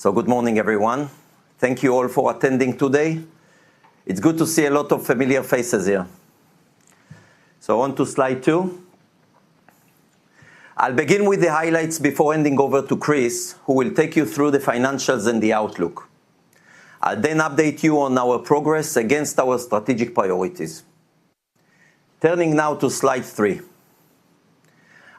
So good morning, everyone. Thank you all for attending today. It's good to see a lot of familiar faces here. So on to slide 2. I'll begin with the highlights before handing over to Chris, who will take you through the financials and the outlook. I'll then update you on our progress against our strategic priorities. Turning now to slide 3.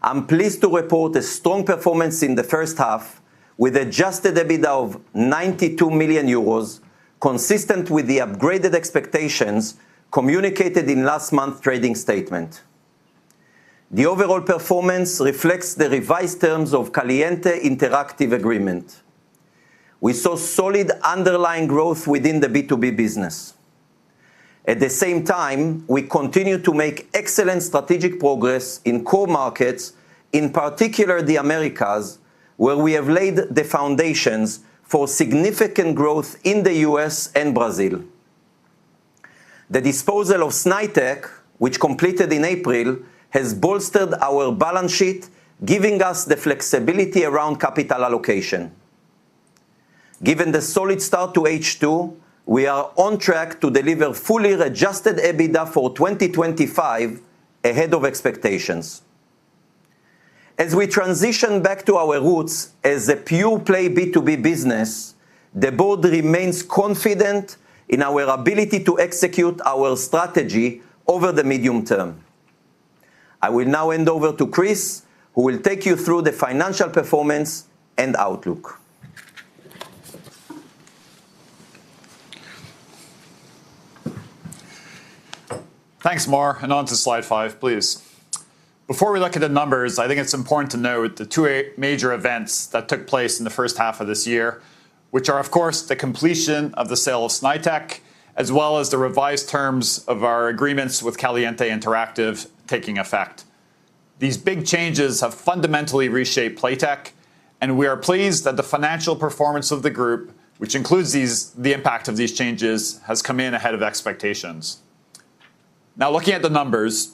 I'm pleased to report a strong performance in the first half with adjusted EBITDA of 92 million euros, consistent with the upgraded expectations communicated in last month's trading statement. The overall performance reflects the revised terms of Caliente Interactive Agreement. We saw solid underlying growth within the B2B business. At the same time, we continue to make excellent strategic progress in core markets, in particular the Americas, where we have laid the foundations for significant growth in the US and Brazil. The disposal of Playtech, which completed in April, has bolstered our balance sheet, giving us the flexibility around capital allocation. Given the solid start to H2, we are on track to deliver fully adjusted EBITDA for 2025 ahead of expectations. As we transition back to our roots as a pure-play B2B business, the board remains confident in our ability to execute our strategy over the medium term. I will now hand over to Chris, who will take you through the financial performance and outlook. Thanks, Mor, and on to slide 5, please. Before we look at the numbers, I think it's important to note the two major events that took place in the first half of this year, which are, of course, the completion of the sale of Playtech, as well as the revised terms of our agreements with Caliente Interactive taking effect. These big changes have fundamentally reshaped Playtech, and we are pleased that the financial performance of the group, which includes the impact of these changes, has come in ahead of expectations. Now, looking at the numbers,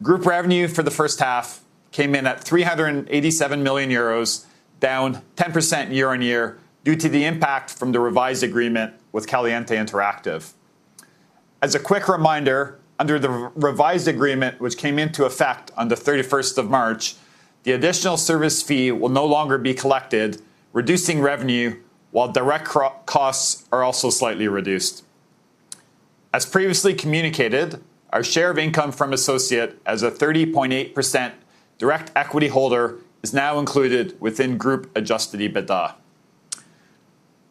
group revenue for the first half came in at 387 million euros, down 10% year-on-year due to the impact from the revised agreement with Caliente Interactive. As a quick reminder, under the revised agreement, which came into effect on the 31st of March, the additional service fee will no longer be collected, reducing revenue, while direct costs are also slightly reduced. As previously communicated, our share of income from associate as a 30.8% direct equity holder is now included within group adjusted EBITDA.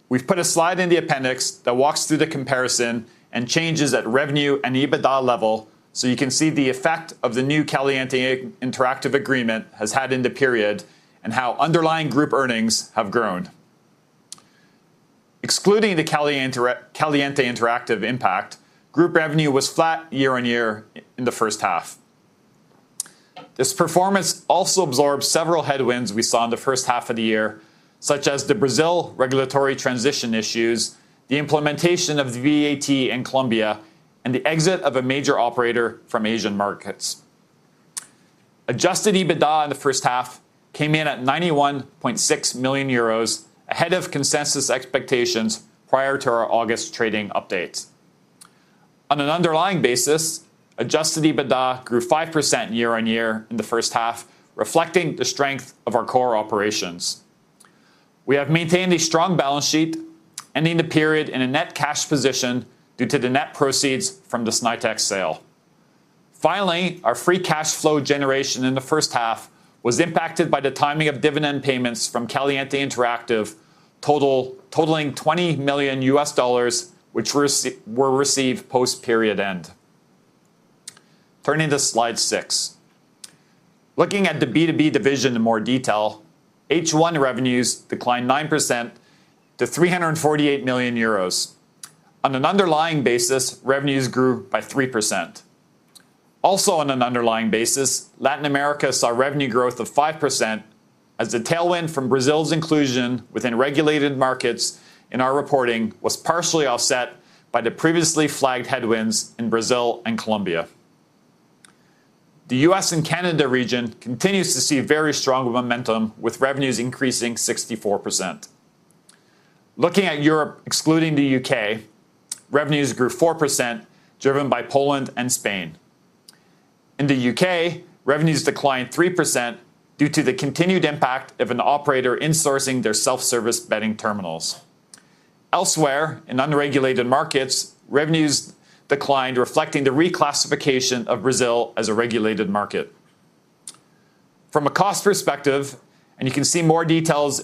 We've put a slide in the appendix that walks through the comparison and changes at revenue and EBITDA level, so you can see the effect of the new Caliente Interactive agreement has had in the period and how underlying group earnings have grown. Excluding the Caliente Interactive impact, group revenue was flat year-on-year in the first half. This performance also absorbed several headwinds we saw in the first half of the year, such as the Brazil regulatory transition issues, the implementation of the VAT in Colombia, and the exit of a major operator from Asian markets. Adjusted EBITDA in the first half came in at 91.6 million euros, ahead of consensus expectations prior to our August trading update. On an underlying basis, adjusted EBITDA grew 5% year-on-year in the first half, reflecting the strength of our core operations. We have maintained a strong balance sheet, ending the period in a net cash position due to the net proceeds from the Playtech sale. Finally, our free cash flow generation in the first half was impacted by the timing of dividend payments from Caliente Interactive, totaling $20 million, which were received post-period end. Turning to slide 6. Looking at the B2B division in more detail, H1 revenues declined 9% to 348 million euros. On an underlying basis, revenues grew by 3%. Also on an underlying basis, Latin America saw revenue growth of 5% as the tailwind from Brazil's inclusion within regulated markets in our reporting was partially offset by the previously flagged headwinds in Brazil and Colombia. The US and Canada region continues to see very strong momentum, with revenues increasing 64%. Looking at Europe, excluding the UK, revenues grew 4%, driven by Poland and Spain. In the UK, revenues declined 3% due to the continued impact of an operator insourcing their self-service betting terminals. Elsewhere, in unregulated markets, revenues declined, reflecting the reclassification of Brazil as a regulated market. From a cost perspective, and you can see more details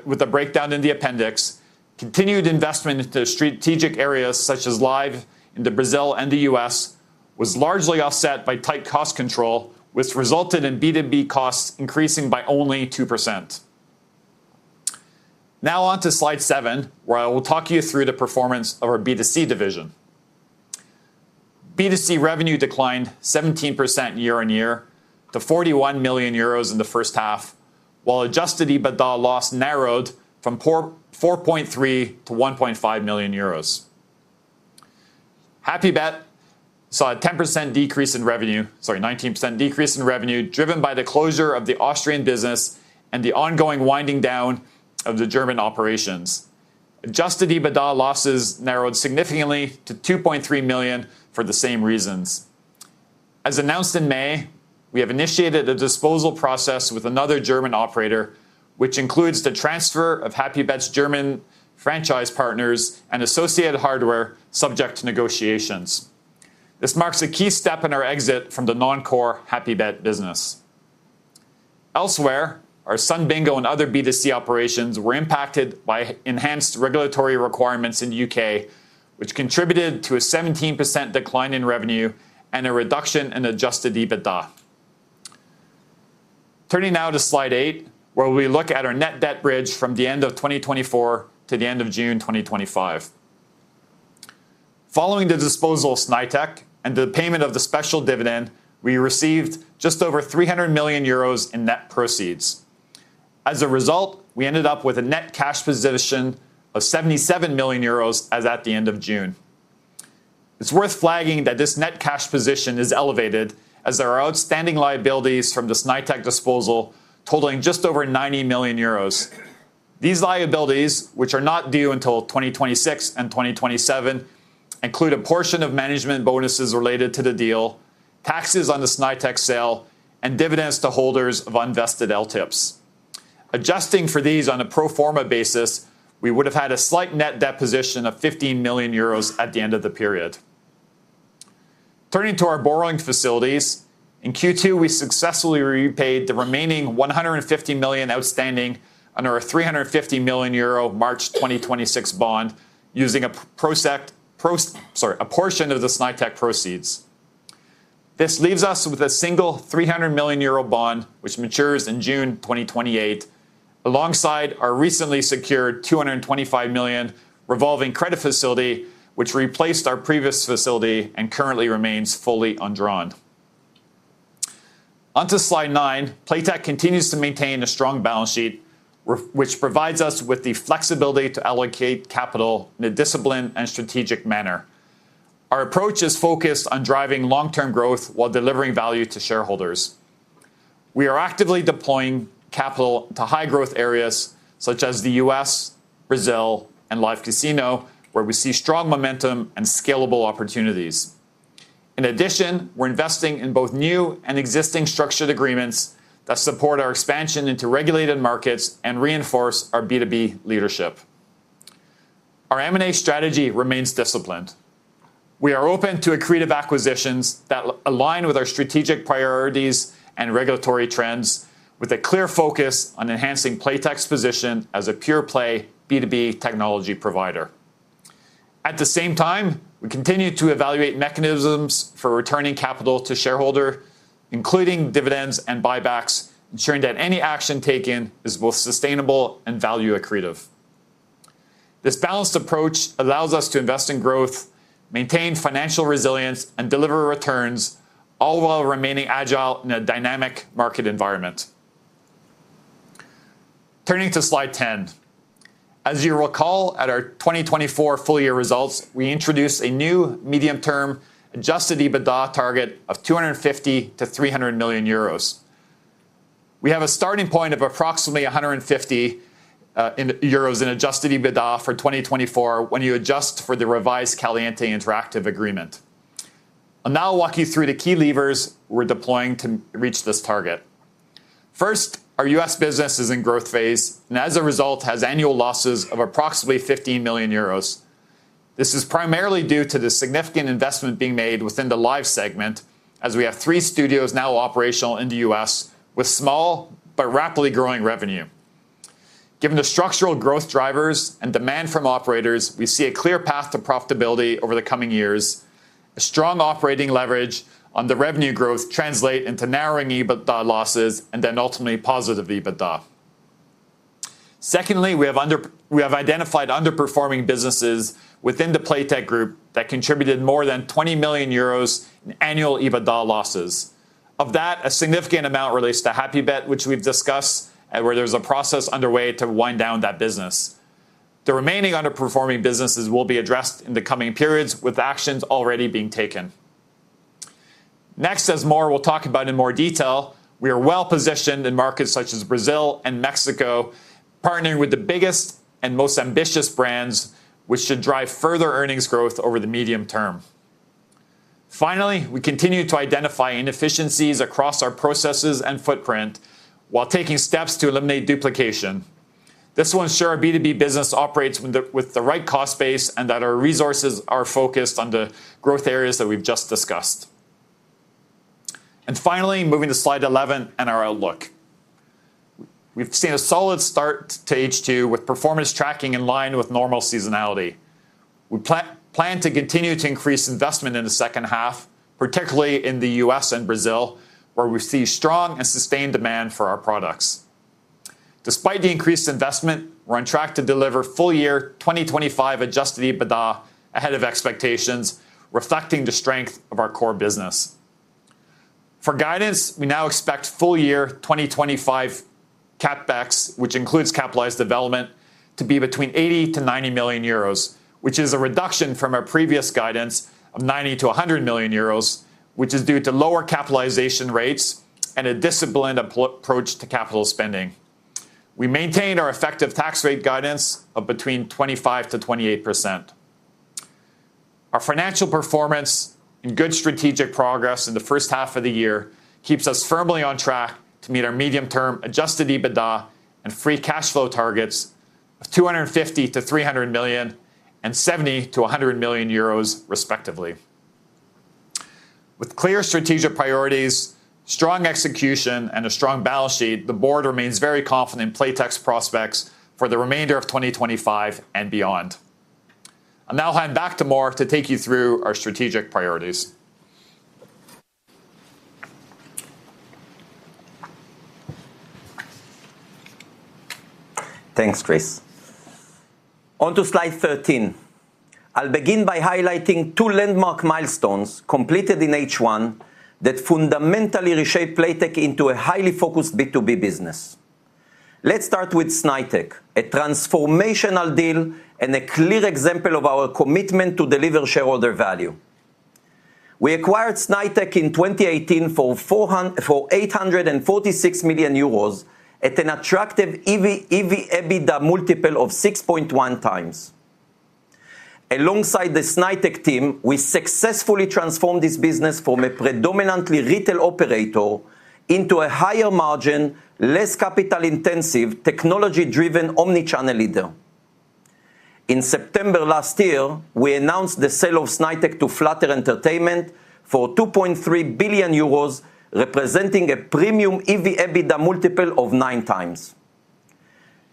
with the breakdown in the appendix, continued investment into strategic areas such as live into Brazil and the US was largely offset by tight cost control, which resulted in B2B costs increasing by only 2%. Now on to slide 7, where I will talk you through the performance of our B2C division. B2C revenue declined 17% year on year to 41 million euros in the first half, while adjusted EBITDA loss narrowed from 4.3 to 1.5 million euros. HappyBet saw a 19% decrease in revenue, driven by the closure of the Austrian business and the ongoing winding down of the German operations. Adjusted EBITDA losses narrowed significantly to 2.3 million for the same reasons. As announced in May, we have initiated a disposal process with another German operator, which includes the transfer of HappyBet's German franchise partners and associated hardware, subject to negotiations. This marks a key step in our exit from the non-core HappyBet business. Elsewhere, our Sun Bingo and other B2C operations were impacted by enhanced regulatory requirements in the UK, which contributed to a 17% decline in revenue and a reduction in adjusted EBITDA. Turning now to slide 8, where we look at our net debt bridge from the end of 2024 to the end of June 2025. Following the disposal of Playtech and the payment of the special dividend, we received just over 300 million euros in net proceeds. As a result, we ended up with a net cash position of 77 million euros as at the end of June. It's worth flagging that this net cash position is elevated as there are outstanding liabilities from the Playtech disposal totaling just over 90 million euros. These liabilities, which are not due until 2026 and 2027, include a portion of management bonuses related to the deal, taxes on the Playtech sale, and dividends to holders of unvested LTIPs. Adjusting for these on a pro forma basis, we would have had a slight net debt position of 15 million euros at the end of the period. Turning to our borrowing facilities, in Q2 we successfully repaid the remaining 150 million outstanding under a 350 million euro March 2026 bond using a portion of the Playtech proceeds. This leaves us with a single 300 million euro bond which matures in June 2028, alongside our recently secured 225 million revolving credit facility, which replaced our previous facility and currently remains fully undrawn. On to slide 9, Playtech continues to maintain a strong balance sheet, which provides us with the flexibility to allocate capital in a disciplined and strategic manner. Our approach is focused on driving long-term growth while delivering value to shareholders. We are actively deploying capital to high-growth areas such as the US, Brazil, and live casino, where we see strong momentum and scalable opportunities. In addition, we're investing in both new and existing structured agreements that support our expansion into regulated markets and reinforce our B2B leadership. Our M&A strategy remains disciplined. We are open to accretive acquisitions that align with our strategic priorities and regulatory trends, with a clear focus on enhancing Playtech's position as a pure-play B2B technology provider. At the same time, we continue to evaluate mechanisms for returning capital to shareholders, including dividends and buybacks, ensuring that any action taken is both sustainable and value accretive. This balanced approach allows us to invest in growth, maintain financial resilience, and deliver returns, all while remaining agile in a dynamic market environment. Turning to slide 10. As you recall, at our 2024 full-year results, we introduced a new medium-term adjusted EBITDA target of 250 to 300 million euros. We have a starting point of approximately 150 euros in adjusted EBITDA for 2024 when you adjust for the revised Caliente Interactive agreement. I'll now walk you through the key levers we're deploying to reach this target. First, our US business is in growth phase and as a result has annual losses of approximately 15 million euros. This is primarily due to the significant investment being made within the live segment, as we have 3 studios now operational in the US with small but rapidly growing revenue. Given the structural growth drivers and demand from operators, we see a clear path to profitability over the coming years. A strong operating leverage on the revenue growth translate into narrowing EBITDA losses and then ultimately positive EBITDA. Secondly, we have identified underperforming businesses within the Playtech group that contributed more than 20 million euros in annual EBITDA losses. Of that, a significant amount relates to HappyBet, which we've discussed, and where there's a process underway to wind down that business. The remaining underperforming businesses will be addressed in the coming periods with actions already being taken. Next, as Mor will talk about in more detail, we are well positioned in markets such as Brazil and Mexico, partnering with the biggest and most ambitious brands, which should drive further earnings growth over the medium term. Finally, we continue to identify inefficiencies across our processes and footprint while taking steps to eliminate duplication. This will ensure our B2B business operates with the right cost base and that our resources are focused on the growth areas that we've just discussed. And finally, moving to slide 11 and our outlook. We've seen a solid start to H2 with performance tracking in line with normal seasonality. We plan to continue to increase investment in the second half, particularly in the US and Brazil, where we see strong and sustained demand for our products. Despite the increased investment, we're on track to deliver full year 2025 adjusted EBITDA ahead of expectations, reflecting the strength of our core business. For guidance, we now expect full year 2025 CapEx, which includes capitalized development, to be between 80 to 90 million euros, which is a reduction from our previous guidance of 90 to 100 million euros, which is due to lower capitalization rates and a disciplined approach to capital spending. We maintained our effective tax rate guidance of between 25 to 28%. Our financial performance and good strategic progress in the first half of the year keeps us firmly on track to meet our medium-term adjusted EBITDA and free cash flow targets of 250 to 300 million and 70 to 100 million euros, respectively. With clear strategic priorities, strong execution, and a strong balance sheet, the board remains very confident in Playtech's prospects for the remainder of 2025 and beyond. I'll now hand back to Mor to take you through our strategic priorities. Thanks, Chris. On to slide 13. I'll begin by highlighting 2 landmark milestones completed in H1 that fundamentally reshape Playtech into a highly focused B2B business. Let's start with Snaitech, a transformational deal and a clear example of our commitment to deliver shareholder value. We acquired Snaitech in 2018 for 846 million euros at an attractive EV/EBITDA multiple of 6.1 times. Alongside the Snaitech team, we successfully transformed this business from a predominantly retail operator into a higher margin, less capital-intensive, technology-driven omnichannel leader. In September last year, we announced the sale of Snaitech to Flutter Entertainment for 2.3 billion euros, representing a premium EV/EBITDA multiple of 9 times.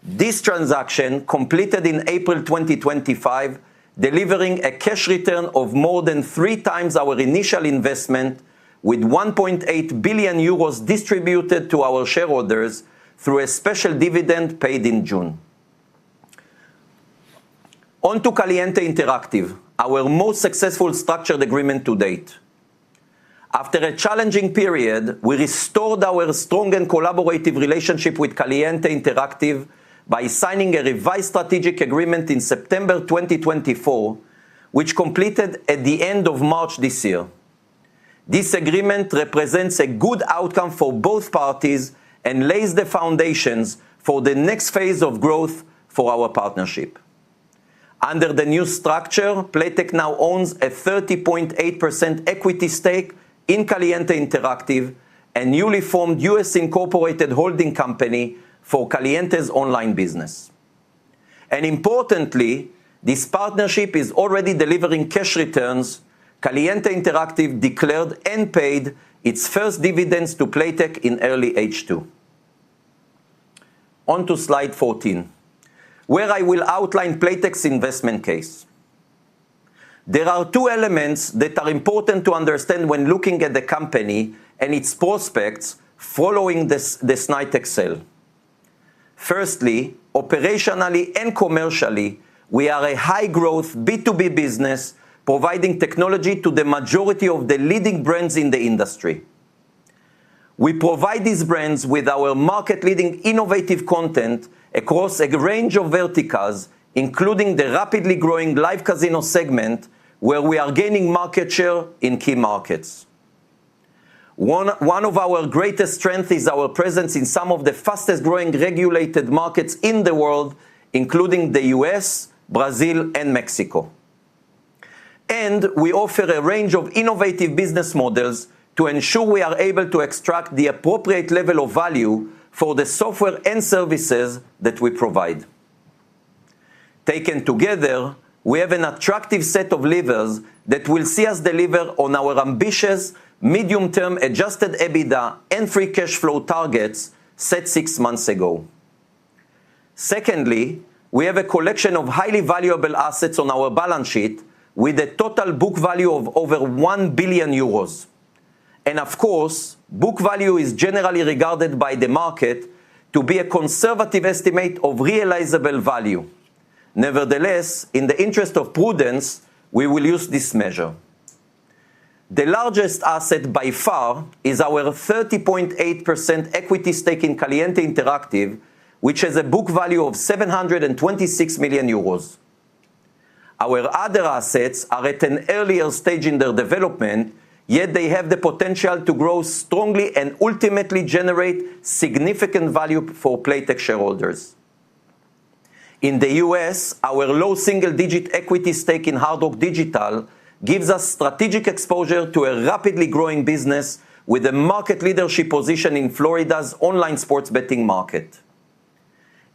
This transaction completed in April 2025, delivering a cash return of more than 3 times our initial investment, with 1.8 billion euros distributed to our shareholders through a special dividend paid in June. On to Caliente Interactive, our most successful structured agreement to date. After a challenging period, we restored our strong and collaborative relationship with Caliente Interactive by signing a revised strategic agreement in September 2024, which completed at the end of March this year. This agreement represents a good outcome for both parties and lays the foundations for the next phase of growth for our partnership. Under the new structure, Playtech now owns a 30.8% equity stake in Caliente Interactive, a newly formed US incorporated holding company for Caliente's online business. And importantly, this partnership is already delivering cash returns. Caliente Interactive declared and paid its first dividends to Playtech in early H2. On to slide 14, where I will outline Playtech's investment case. There are two elements that are important to understand when looking at the company and its prospects following the Snaitech sale. Firstly, operationally and commercially, we are a high-growth B2B business providing technology to the majority of the leading brands in the industry. We provide these brands with our market-leading innovative content across a range of verticals, including the rapidly growing live casino segment, where we are gaining market share in key markets. One of our greatest strengths is our presence in some of the fastest-growing regulated markets in the world, including the US, Brazil, and Mexico. And we offer a range of innovative business models to ensure we are able to extract the appropriate level of value for the software and services that we provide. Taken together, we have an attractive set of levers that will see us deliver on our ambitious medium-term adjusted EBITDA and free cash flow targets set 6 months ago. Secondly, we have a collection of highly valuable assets on our balance sheet with a total book value of over 1 billion euros. And of course, book value is generally regarded by the market to be a conservative estimate of realizable value. Nevertheless, in the interest of prudence, we will use this measure. The largest asset by far is our 30.8% equity stake in Caliente Interactive, which has a book value of 726 million euros. Our other assets are at an earlier stage in their development, yet they have the potential to grow strongly and ultimately generate significant value for Playtech shareholders. In the US, our low single-digit equity stake in Hard Rock Digital gives us strategic exposure to a rapidly growing business with a market leadership position in Florida's online sports betting market.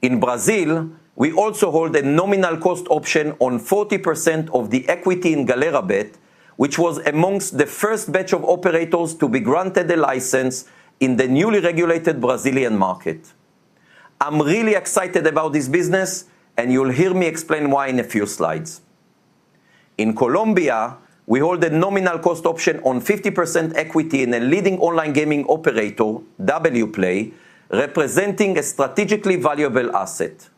In Brazil, we also hold a nominal cost option on 40% of the equity in GaleraBet, which was amongst the first batch of operators to be granted a license in the newly regulated Brazilian market. I'm really excited about this business, and you'll hear me explain why in a few slides. In Colombia, we hold a nominal cost option on 50% equity in a leading online gaming operator, Wplay, representing a strategically valuable asset.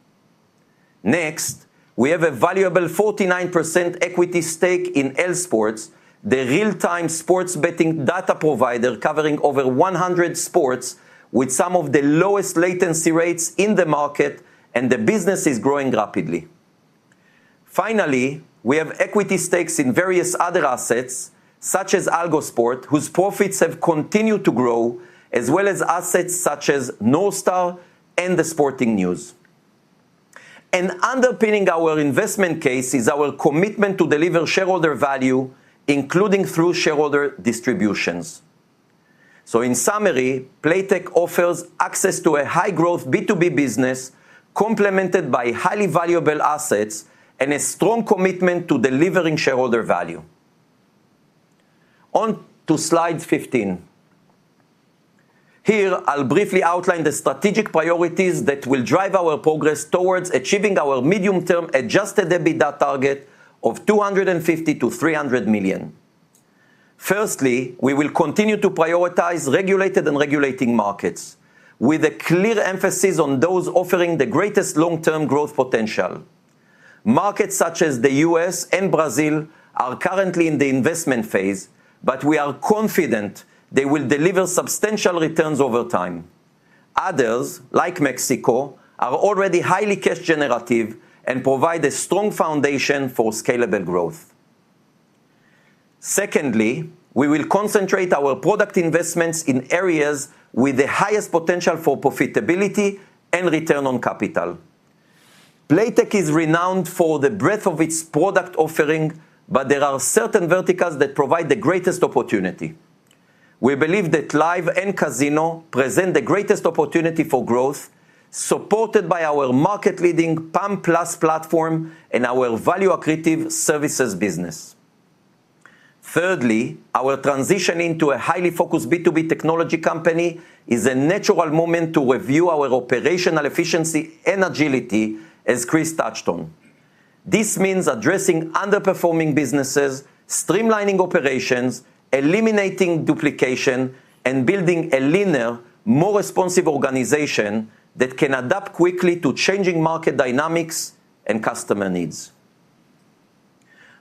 Next, we have a valuable 49% equity stake in L Sports, the real-time sports betting data provider covering over 100 sports with some of the lowest latency rates in the market, and the business is growing rapidly. Finally, we have equity stakes in various other assets, such as Algosport, whose profits have continued to grow, as well as assets such as Northstar and the Sporting News. And underpinning our investment case is our commitment to deliver shareholder value, including through shareholder distributions. So in summary, Playtech offers access to a high-growth B2B business complemented by highly valuable assets and a strong commitment to delivering shareholder value. On to slide 15. Here, I'll briefly outline the strategic priorities that will drive our progress towards achieving our medium-term adjusted EBITDA target of 250 to 300 million. Firstly, we will continue to prioritize regulated and regulating markets, with a clear emphasis on those offering the greatest long-term growth potential. Markets such as the US and Brazil are currently in the investment phase, but we are confident they will deliver substantial returns over time. Others, like Mexico, are already highly cash generative and provide a strong foundation for scalable growth. Secondly, we will concentrate our product investments in areas with the highest potential for profitability and return on capital. Playtech is renowned for the breadth of its product offering, but there are certain verticals that provide the greatest opportunity. We believe that live and casino present the greatest opportunity for growth, supported by our market-leading PAM Plus platform and our value-accretive services business. Thirdly, our transition into a highly focused B2B technology company is a natural moment to review our operational efficiency and agility, as Chris touched on. This means addressing underperforming businesses, streamlining operations, eliminating duplication, and building a leaner, more responsive organization that can adapt quickly to changing market dynamics and customer needs.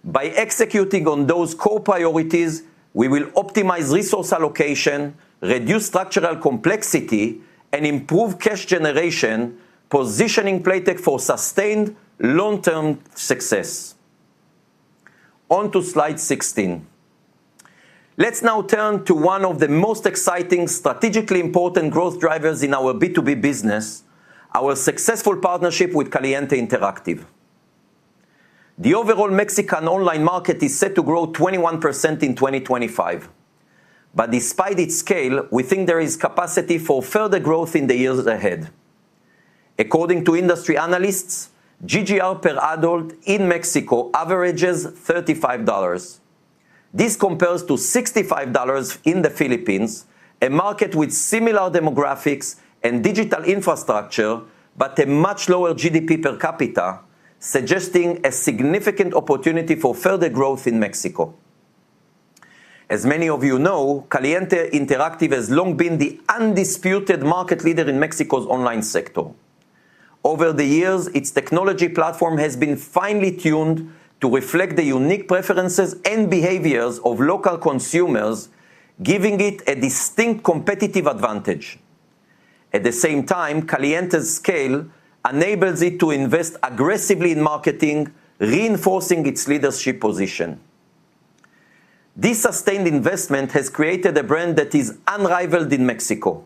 By executing on those core priorities, we will optimize resource allocation, reduce structural complexity, and improve cash generation, positioning Playtech for sustained long-term success. On to slide 16. Let's now turn to one of the most exciting, strategically important growth drivers in our B2B business, our successful partnership with Caliente Interactive. The overall Mexican online market is set to grow 21% in 2025. But despite its scale, we think there is capacity for further growth in the years ahead. According to industry analysts, GGR per adult in Mexico averages $35. This compares to $65 in the Philippines, a market with similar demographics and digital infrastructure, but a much lower GDP per capita, suggesting a significant opportunity for further growth in Mexico. As many of you know, Caliente Interactive has long been the undisputed market leader in Mexico's online sector. Over the years, its technology platform has been finely tuned to reflect the unique preferences and behaviors of local consumers, giving it a distinct competitive advantage. At the same time, Caliente's scale enables it to invest aggressively in marketing, reinforcing its leadership position. This sustained investment has created a brand that is unrivaled in Mexico.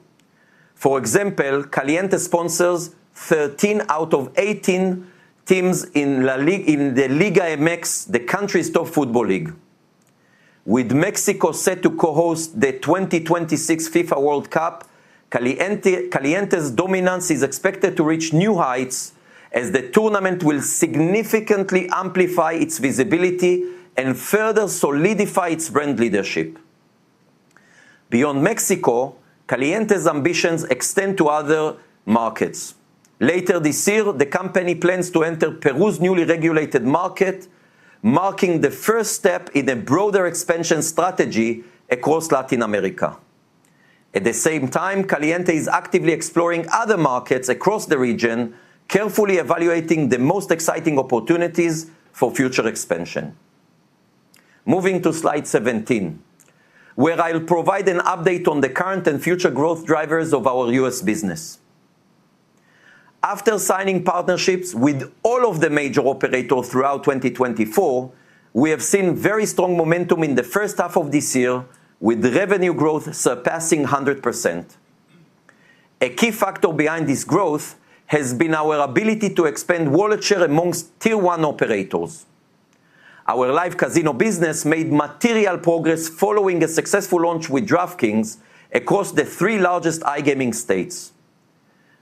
For example, Caliente sponsors 13 out of 18 teams in the Liga MX, the country's top football league. With Mexico set to co-host the 2026 FIFA World Cup, Caliente's dominance is expected to reach new heights as the tournament will significantly amplify its visibility and further solidify its brand leadership. Beyond Mexico, Caliente's ambitions extend to other markets. Later this year, the company plans to enter Peru's newly regulated market, marking the first step in a broader expansion strategy across Latin America. At the same time, Caliente is actively exploring other markets across the region, carefully evaluating the most exciting opportunities for future expansion. Moving to slide 17, where I'll provide an update on the current and future growth drivers of our US business. After signing partnerships with all of the major operators throughout 2024, we have seen very strong momentum in the first half of this year, with revenue growth surpassing 100%. A key factor behind this growth has been our ability to expand wallet share amongst Tier 1 operators. Our live casino business made material progress following a successful launch with DraftKings across the 3 largest iGaming states.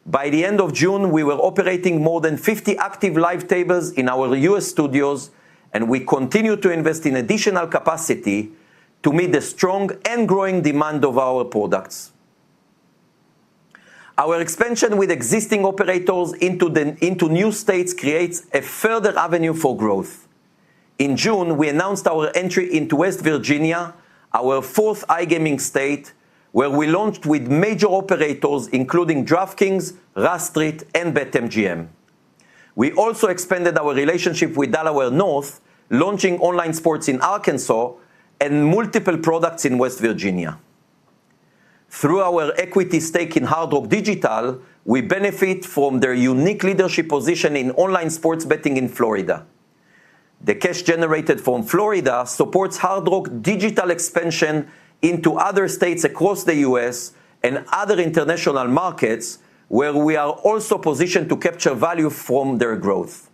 By the end of June, we were operating more than 50 active live tables in our US studios, and we continue to invest in additional capacity to meet the strong and growing demand of our products. Our expansion with existing operators into new states creates a further avenue for growth. In June, we announced our entry into West Virginia, our 4th iGaming state, where we launched with major operators including DraftKings, Rush Street, and BetMGM. We also expanded our relationship with Delaware North, launching online sports in Arkansas and multiple products in West Virginia. Through our equity stake in Hard Rock Digital, we benefit from their unique leadership position in online sports betting in Florida. The cash generated from Florida supports Hard Rock Digital expansion into other states across the US and other international markets, where we are also positioned to capture value from their growth.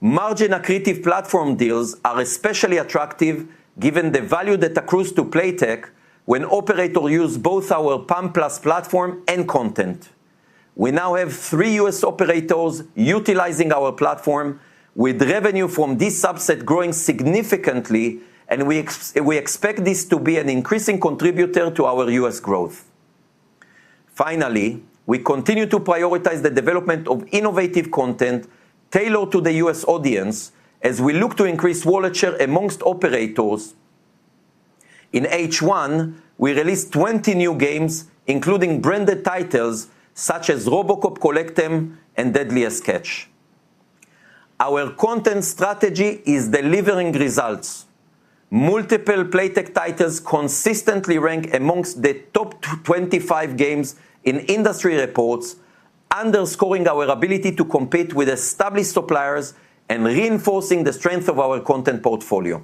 Margin-accretive platform deals are especially attractive given the value that accrues to Playtech when operators use both our PAM+ platform and content. We now have 3 US operators utilizing our platform, with revenue from this subset growing significantly, and we expect this to be an increasing contributor to our US growth. Finally, we continue to prioritize the development of innovative content tailored to the US audience as we look to increase wallet share amongst operators. In H1, we released 20 new games, including branded titles such as Robocop Collectem and Deadliest Catch. Our content strategy is delivering results. Multiple Playtech titles consistently rank amongst the top 25 games in industry reports, underscoring our ability to compete with established suppliers and reinforcing the strength of our content portfolio.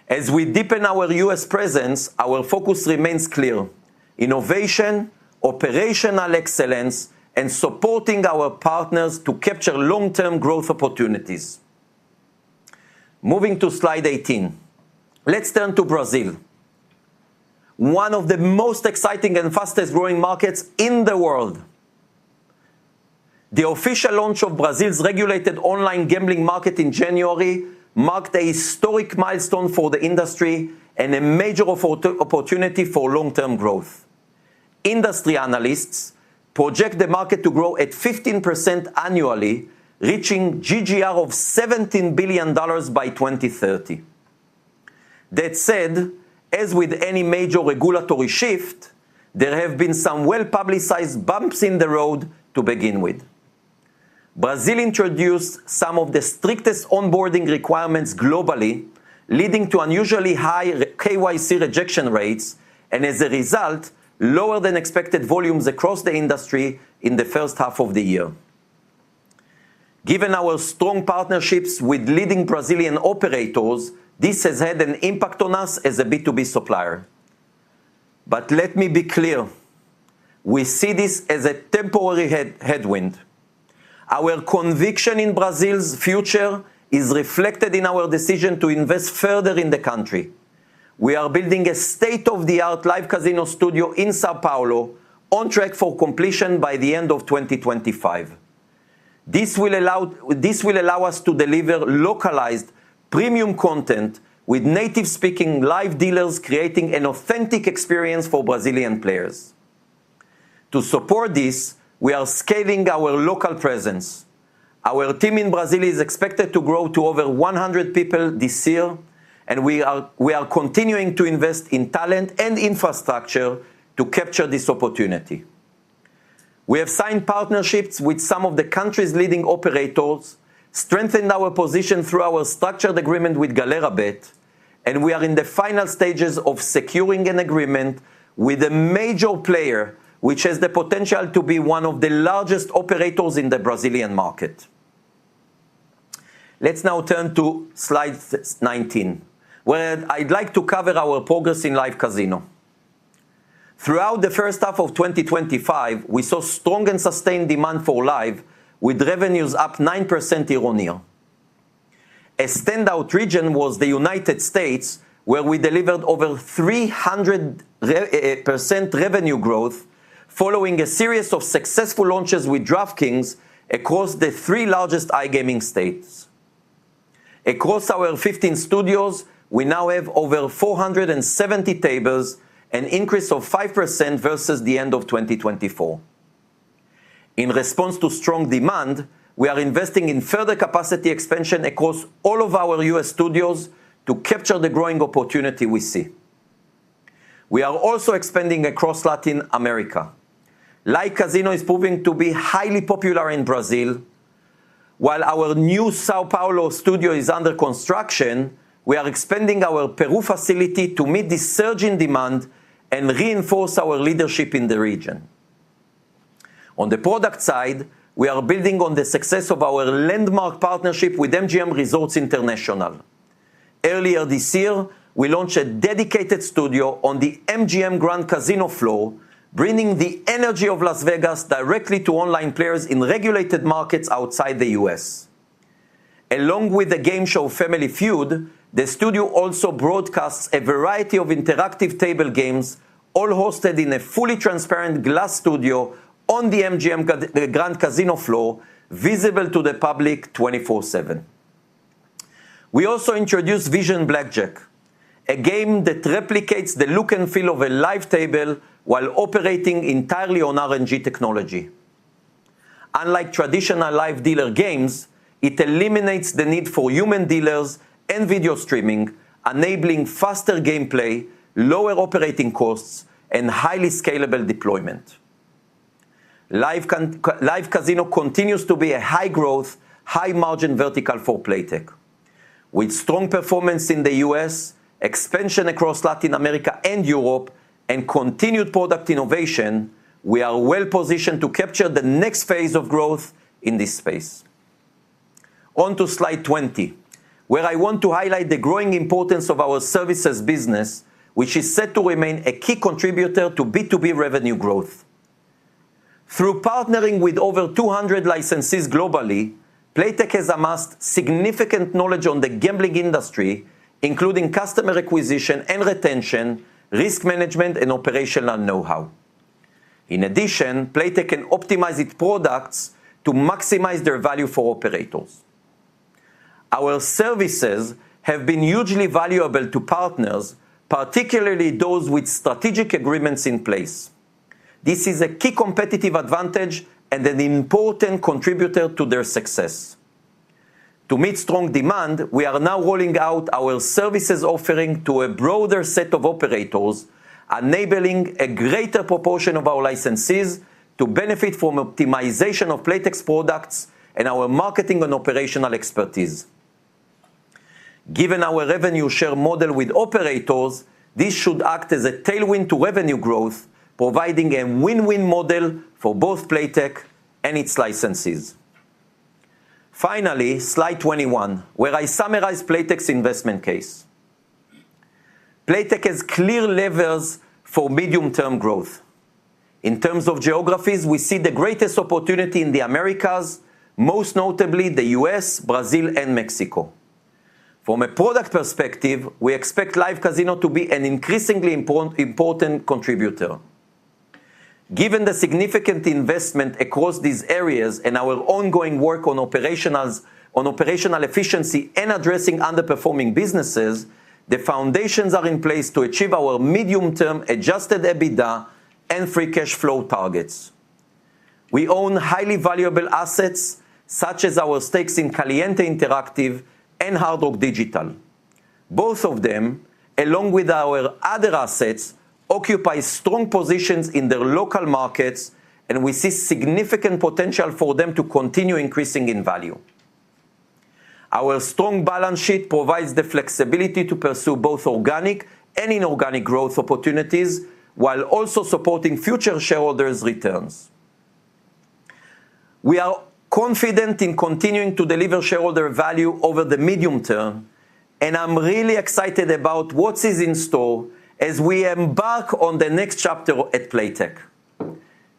As we deepen our US presence, our focus remains clear: innovation, operational excellence, and supporting our partners to capture long-term growth opportunities. Moving to slide 18. Let's turn to Brazil, one of the most exciting and fastest growing markets in the world. The official launch of Brazil's regulated online gambling market in January marked a historic milestone for the industry and a major opportunity for long-term growth. Industry analysts project the market to grow at 15% annually, reaching GGR of $17 billion by 2030. That said, as with any major regulatory shift, there have been some well-publicized bumps in the road to begin with. Brazil introduced some of the strictest onboarding requirements globally, leading to unusually high KYC rejection rates, and as a result, lower than expected volumes across the industry in the first half of the year. Given our strong partnerships with leading Brazilian operators, this has had an impact on us as a B2B supplier. But let me be clear, we see this as a temporary headwind. Our conviction in Brazil's future is reflected in our decision to invest further in the country. We are building a state-of-the-art live casino studio in Sao Paulo, on track for completion by the end of 2025. This will allow us to deliver localized, premium content with native-speaking live dealers, creating an authentic experience for Brazilian players. To support this, we are scaling our local presence. Our team in Brazil is expected to grow to over 100 people this year, and we are continuing to invest in talent and infrastructure to capture this opportunity. We have signed partnerships with some of the country's leading operators, strengthened our position through our structured agreement with GaleraBet, and we are in the final stages of securing an agreement with a major player which has the potential to be one of the largest operators in the Brazilian market. Let's now turn to slide 19, where I'd like to cover our progress in live casino. Throughout the first half of 2025, we saw strong and sustained demand for live, with revenues up 9% year-on-year. A standout region was the United States, where we delivered over 300% revenue growth, following a series of successful launches with DraftKings across the 3 largest iGaming states. Across our 15 studios, we now have over 470 tables, an increase of 5% versus the end of 2024. In response to strong demand, we are investing in further capacity expansion across all of our US studios to capture the growing opportunity we see. We are also expanding across Latin America. Live casino is proving to be highly popular in Brazil. While our new Sao Paulo studio is under construction, we are expanding our Peru facility to meet this surge in demand and reinforce our leadership in the region. On the product side, we are building on the success of our landmark partnership with MGM Resorts International. Earlier this year, we launched a dedicated studio on the MGM Grand Casino floor, bringing the energy of Las Vegas directly to online players in regulated markets outside the US. Along with the game show Family Feud, the studio also broadcasts a variety of interactive table games, all hosted in a fully transparent glass studio on the MGM Grand Casino floor, visible to the public 24/7. We also introduced Vision Blackjack, a game that replicates the look and feel of a live table while operating entirely on RNG technology. Unlike traditional live dealer games, it eliminates the need for human dealers and video streaming, enabling faster gameplay, lower operating costs, and highly scalable deployment. Live casino continues to be a high-growth, high-margin vertical for Playtech. With strong performance in the US, expansion across Latin America and Europe, and continued product innovation, we are well positioned to capture the next phase of growth in this space. On to slide 20, where I want to highlight the growing importance of our services business, which is set to remain a key contributor to B2B revenue growth. Through partnering with over 200 licensees globally, Playtech has amassed significant knowledge on the gambling industry, including customer acquisition and retention, risk management, and operational know-how. In addition, Playtech can optimize its products to maximize their value for operators. Our services have been hugely valuable to partners, particularly those with strategic agreements in place. This is a key competitive advantage and an important contributor to their success. To meet strong demand, we are now rolling out our services offering to a broader set of operators, enabling a greater proportion of our licensees to benefit from optimization of Playtech's products and our marketing and operational expertise. Given our revenue share model with operators, this should act as a tailwind to revenue growth, providing a win-win model for both Playtech and its licensees. Finally, slide 21, where I summarize Playtech's investment case. Playtech has clear levers for medium-term growth. In terms of geographies, we see the greatest opportunity in the Americas, most notably the US, Brazil, and Mexico. From a product perspective, we expect live casino to be an increasingly important contributor. Given the significant investment across these areas and our ongoing work on operational efficiency and addressing underperforming businesses, the foundations are in place to achieve our medium-term adjusted EBITDA and free cash flow targets. We own highly valuable assets, such as our stakes in Caliente Interactive and Hard Rock Digital. Both of them, along with our other assets, occupy strong positions in their local markets, and we see significant potential for them to continue increasing in value. Our strong balance sheet provides the flexibility to pursue both organic and inorganic growth opportunities, while also supporting future shareholders' returns. We are confident in continuing to deliver shareholder value over the medium term, and I'm really excited about what is in store as we embark on the next chapter at Playtech.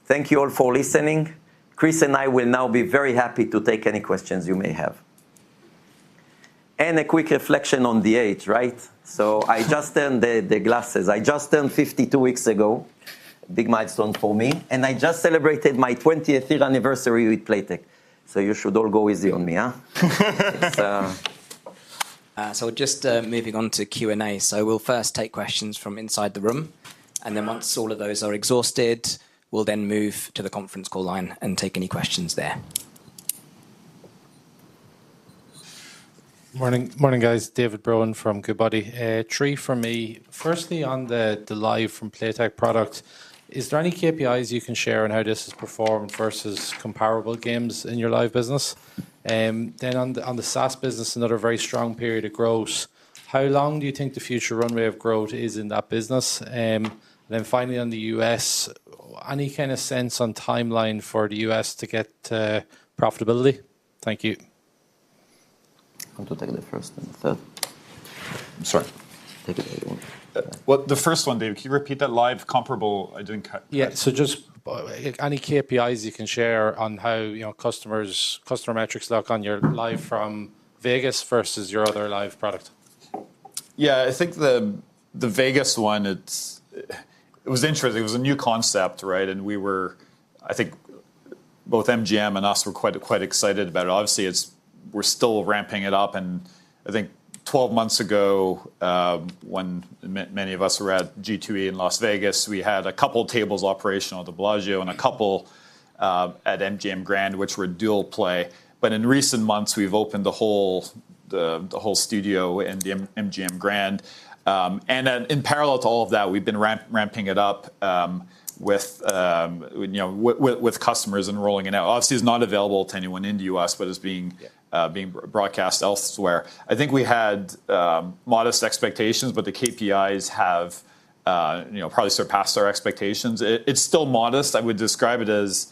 Thank you all for listening. Chris and I will now be very happy to take any questions you may have. And a quick reflection on the age, right? So I just turned the glasses. I just turned 52 weeks ago, big milestone for me, and I just celebrated my 20th year anniversary with Playtech. So you should all go easy on me, huh? So just moving on to Q&A. So we'll first take questions from inside the room, and then once all of those are exhausted, we'll then move to the conference call line and take any questions there. Morning, guys. David Browan from Goodbody. 3 from me. Firstly, on the live from Playtech product, is there any KPIs you can share on how this has performed versus comparable games in your live business? Then on the SaaS business, another very strong period of growth. How long do you think the future runway of growth is in that business? And then finally on the US, any kind of sense on timeline for the US to get profitability? Thank you. I want to take the first and the third. Sorry. Take it. Well, the first one, David, can you repeat that? Live comparable? I didn't. Yeah. So just any KPIs you can share on how customer metrics look on your live from Vegas versus your other live product. Yeah, I think the Vegas one, it was interesting. It was a new concept, right? And I think both MGM and us were quite excited about it. Obviously, we're still ramping it up, and I think 12 months ago, when many of us were at G2E in Las Vegas, we had a couple tables operational at the Bellagio and a couple at MGM Grand, which were dual play. But in recent months, we've opened the whole studio in the MGM Grand, and in parallel to all of that, we've been ramping it up with customers and rolling it out. Obviously, it's not available to anyone in the US, but it's being broadcast elsewhere. I think we had modest expectations, but the KPIs have probably surpassed our expectations. It's still modest. I would describe it as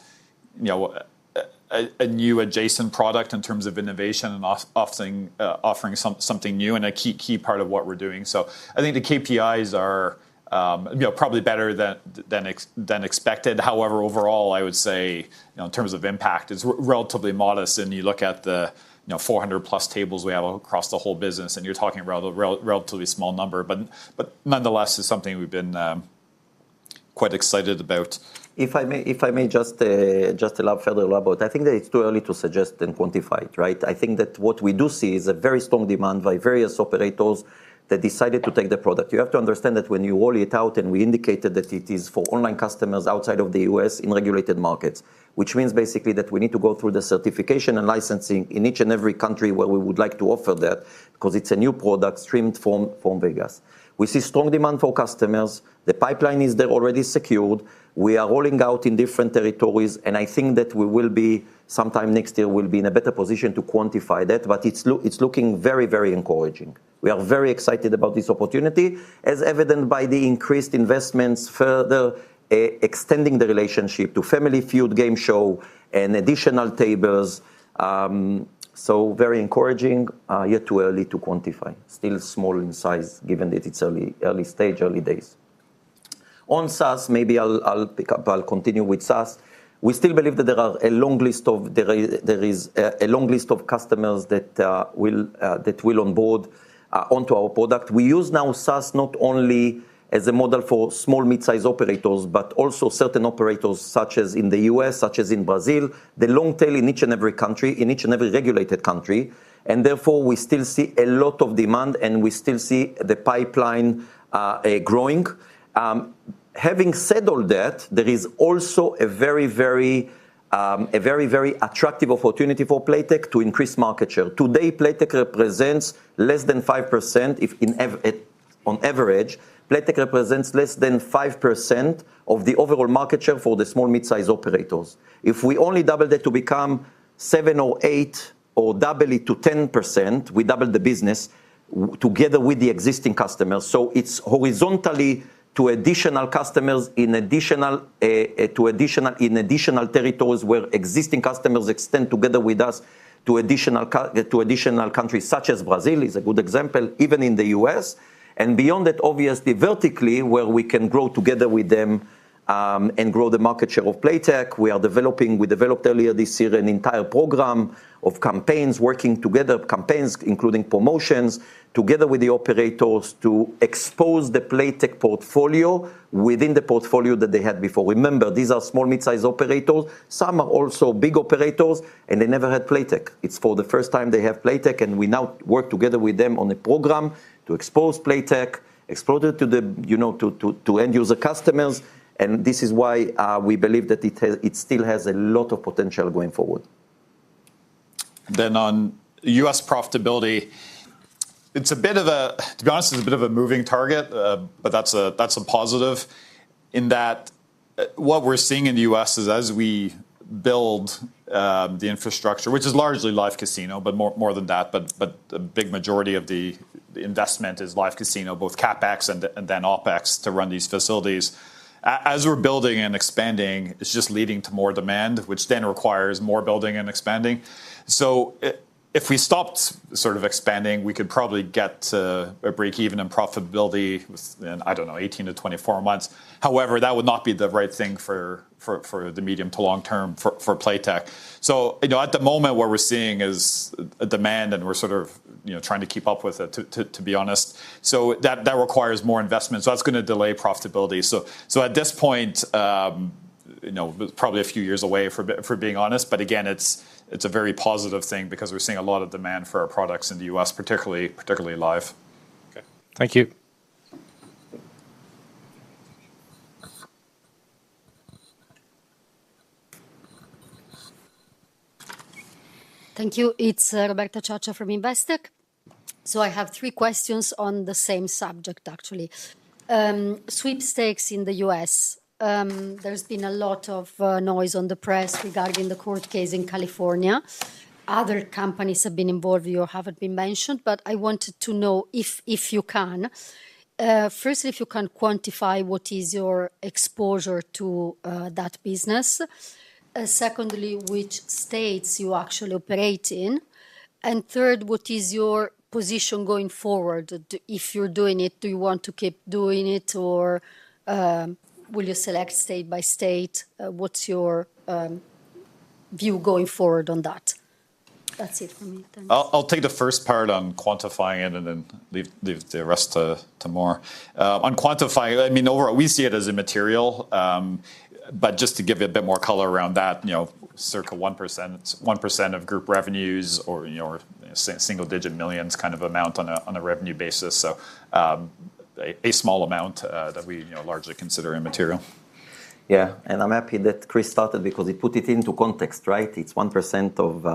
a new adjacent product in terms of innovation and offering something new and a key part of what we're doing. So I think the KPIs are probably better than expected. However, overall, I would say in terms of impact, it's relatively modest. And you look at the 400 plus tables we have across the whole business, and you're talking about a relatively small number, but nonetheless, it's something we've been quite excited about. If I may just elaborate, I think that it's too early to suggest and quantify it, right? I think that what we do see is a very strong demand by various operators that decided to take the product. You have to understand that when you roll it out, and we indicated that it is for online customers outside of the US in regulated markets, which means basically that we need to go through the certification and licensing in each and every country where we would like to offer that, because it's a new product streamed from Vegas. We see strong demand for customers. The pipeline is there already secured. We are rolling out in different territories, and I think that we will be, sometime next year, we'll be in a better position to quantify that, but it's looking very, very encouraging. We are very excited about this opportunity, as evident by the increased investments, further extending the relationship to Family Feud game show and additional tables. So very encouraging, yet too early to quantify. Still small in size, given that it's early stage, early days. On SaaS, maybe I'll continue with SaaS. We still believe that there is a long list of customers that will onboard onto our product. We use now SaaS not only as a model for small, mid-size operators, but also certain operators, such as in the US, such as in Brazil, the long tail in each and every country, in each and every regulated country. And therefore, we still see a lot of demand, and we still see the pipeline growing. Having said all that, there is also a very, very attractive opportunity for Playtech to increase market share. Today, Playtech represents less than 5%. On average, Playtech represents less than 5% of the overall market share for the small mid-size operators. If we only double that to become 7 or 8, or double it to 10%, we double the business together with the existing customers. So it's horizontally to additional customers in additional territories where existing customers extend together with us to additional countries, such as Brazil is a good example, even in the US. And beyond that, obviously, vertically, where we can grow together with them and grow the market share of Playtech. We developed earlier this year an entire program of campaigns, working together, campaigns including promotions, together with the operators to expose the Playtech portfolio within the portfolio that they had before. Remember, these are small, mid-sized operators. Some are also big operators, and they never had Playtech. It's for the first time they have Playtech, and we now work together with them on a program to expose Playtech, expose it to the to end user customers, and this is why we believe that it still has a lot of potential going forward. Then on U.S. profitability, it's a bit of a, to be honest, it's a bit of a moving target, but that's a positive in that what we're seeing in the U.S. is as we build the infrastructure, which is largely live casino, but more than that, but the big majority of the investment is live casino, both CapEx and then OpEx to run these facilities. As we're building and expanding, it's just leading to more demand, which then requires more building and expanding. So if we stopped sort of expanding, we could probably get to a break even in profitability within, I don't know, 18 to 24 months. However, that would not be the right thing for the medium to long term for Playtech. So, at the moment, what we're seeing is a demand, and we're sort of trying to keep up with it, to be honest. So that requires more investment. So that's going to delay profitability. So at this point, probably a few years away, for being honest. But again, it's a very positive thing because we're seeing a lot of demand for our products in the US, particularly live. Okay. Thank you. Thank you. It's Roberta Ciaccia from Investec. So I have 3 questions on the same subject, actually. Sweepstakes in the US. There's been a lot of noise on the press regarding the court case in California. Other companies have been involved, you haven't been mentioned, but I wanted to know if you can. Firstly, if you can quantify what is your exposure to that business. Secondly, which states you actually operate in. And third, what is your position going forward? If you're doing it, do you want to keep doing it, or will you select state by state? What's your view going forward on that? That's it for me. Thanks. I'll take the first part on quantifying it and then leave the rest to more. On quantifying, I mean, overall, we see it as immaterial. But just to give you a bit more color around that, circa 1% of group revenues, or single-digit millions kind of amount on a revenue basis. So a small amount that we largely consider immaterial. Yeah, and I'm happy that Chris started because he put it into context, right? It's 1% of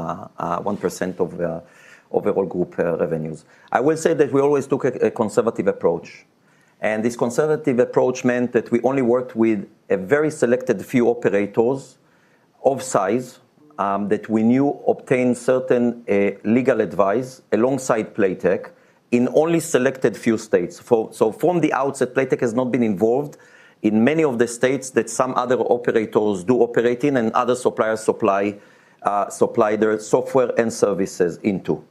overall group revenues. I will say that we always took a conservative approach. And this conservative approach meant that we only worked with a very selected few operators of size that we knew obtained certain legal advice alongside Playtech in only selected few states. So from the outset, Playtech has not been involved in many of the states that some other operators do operate in and other suppliers supply their software and services into.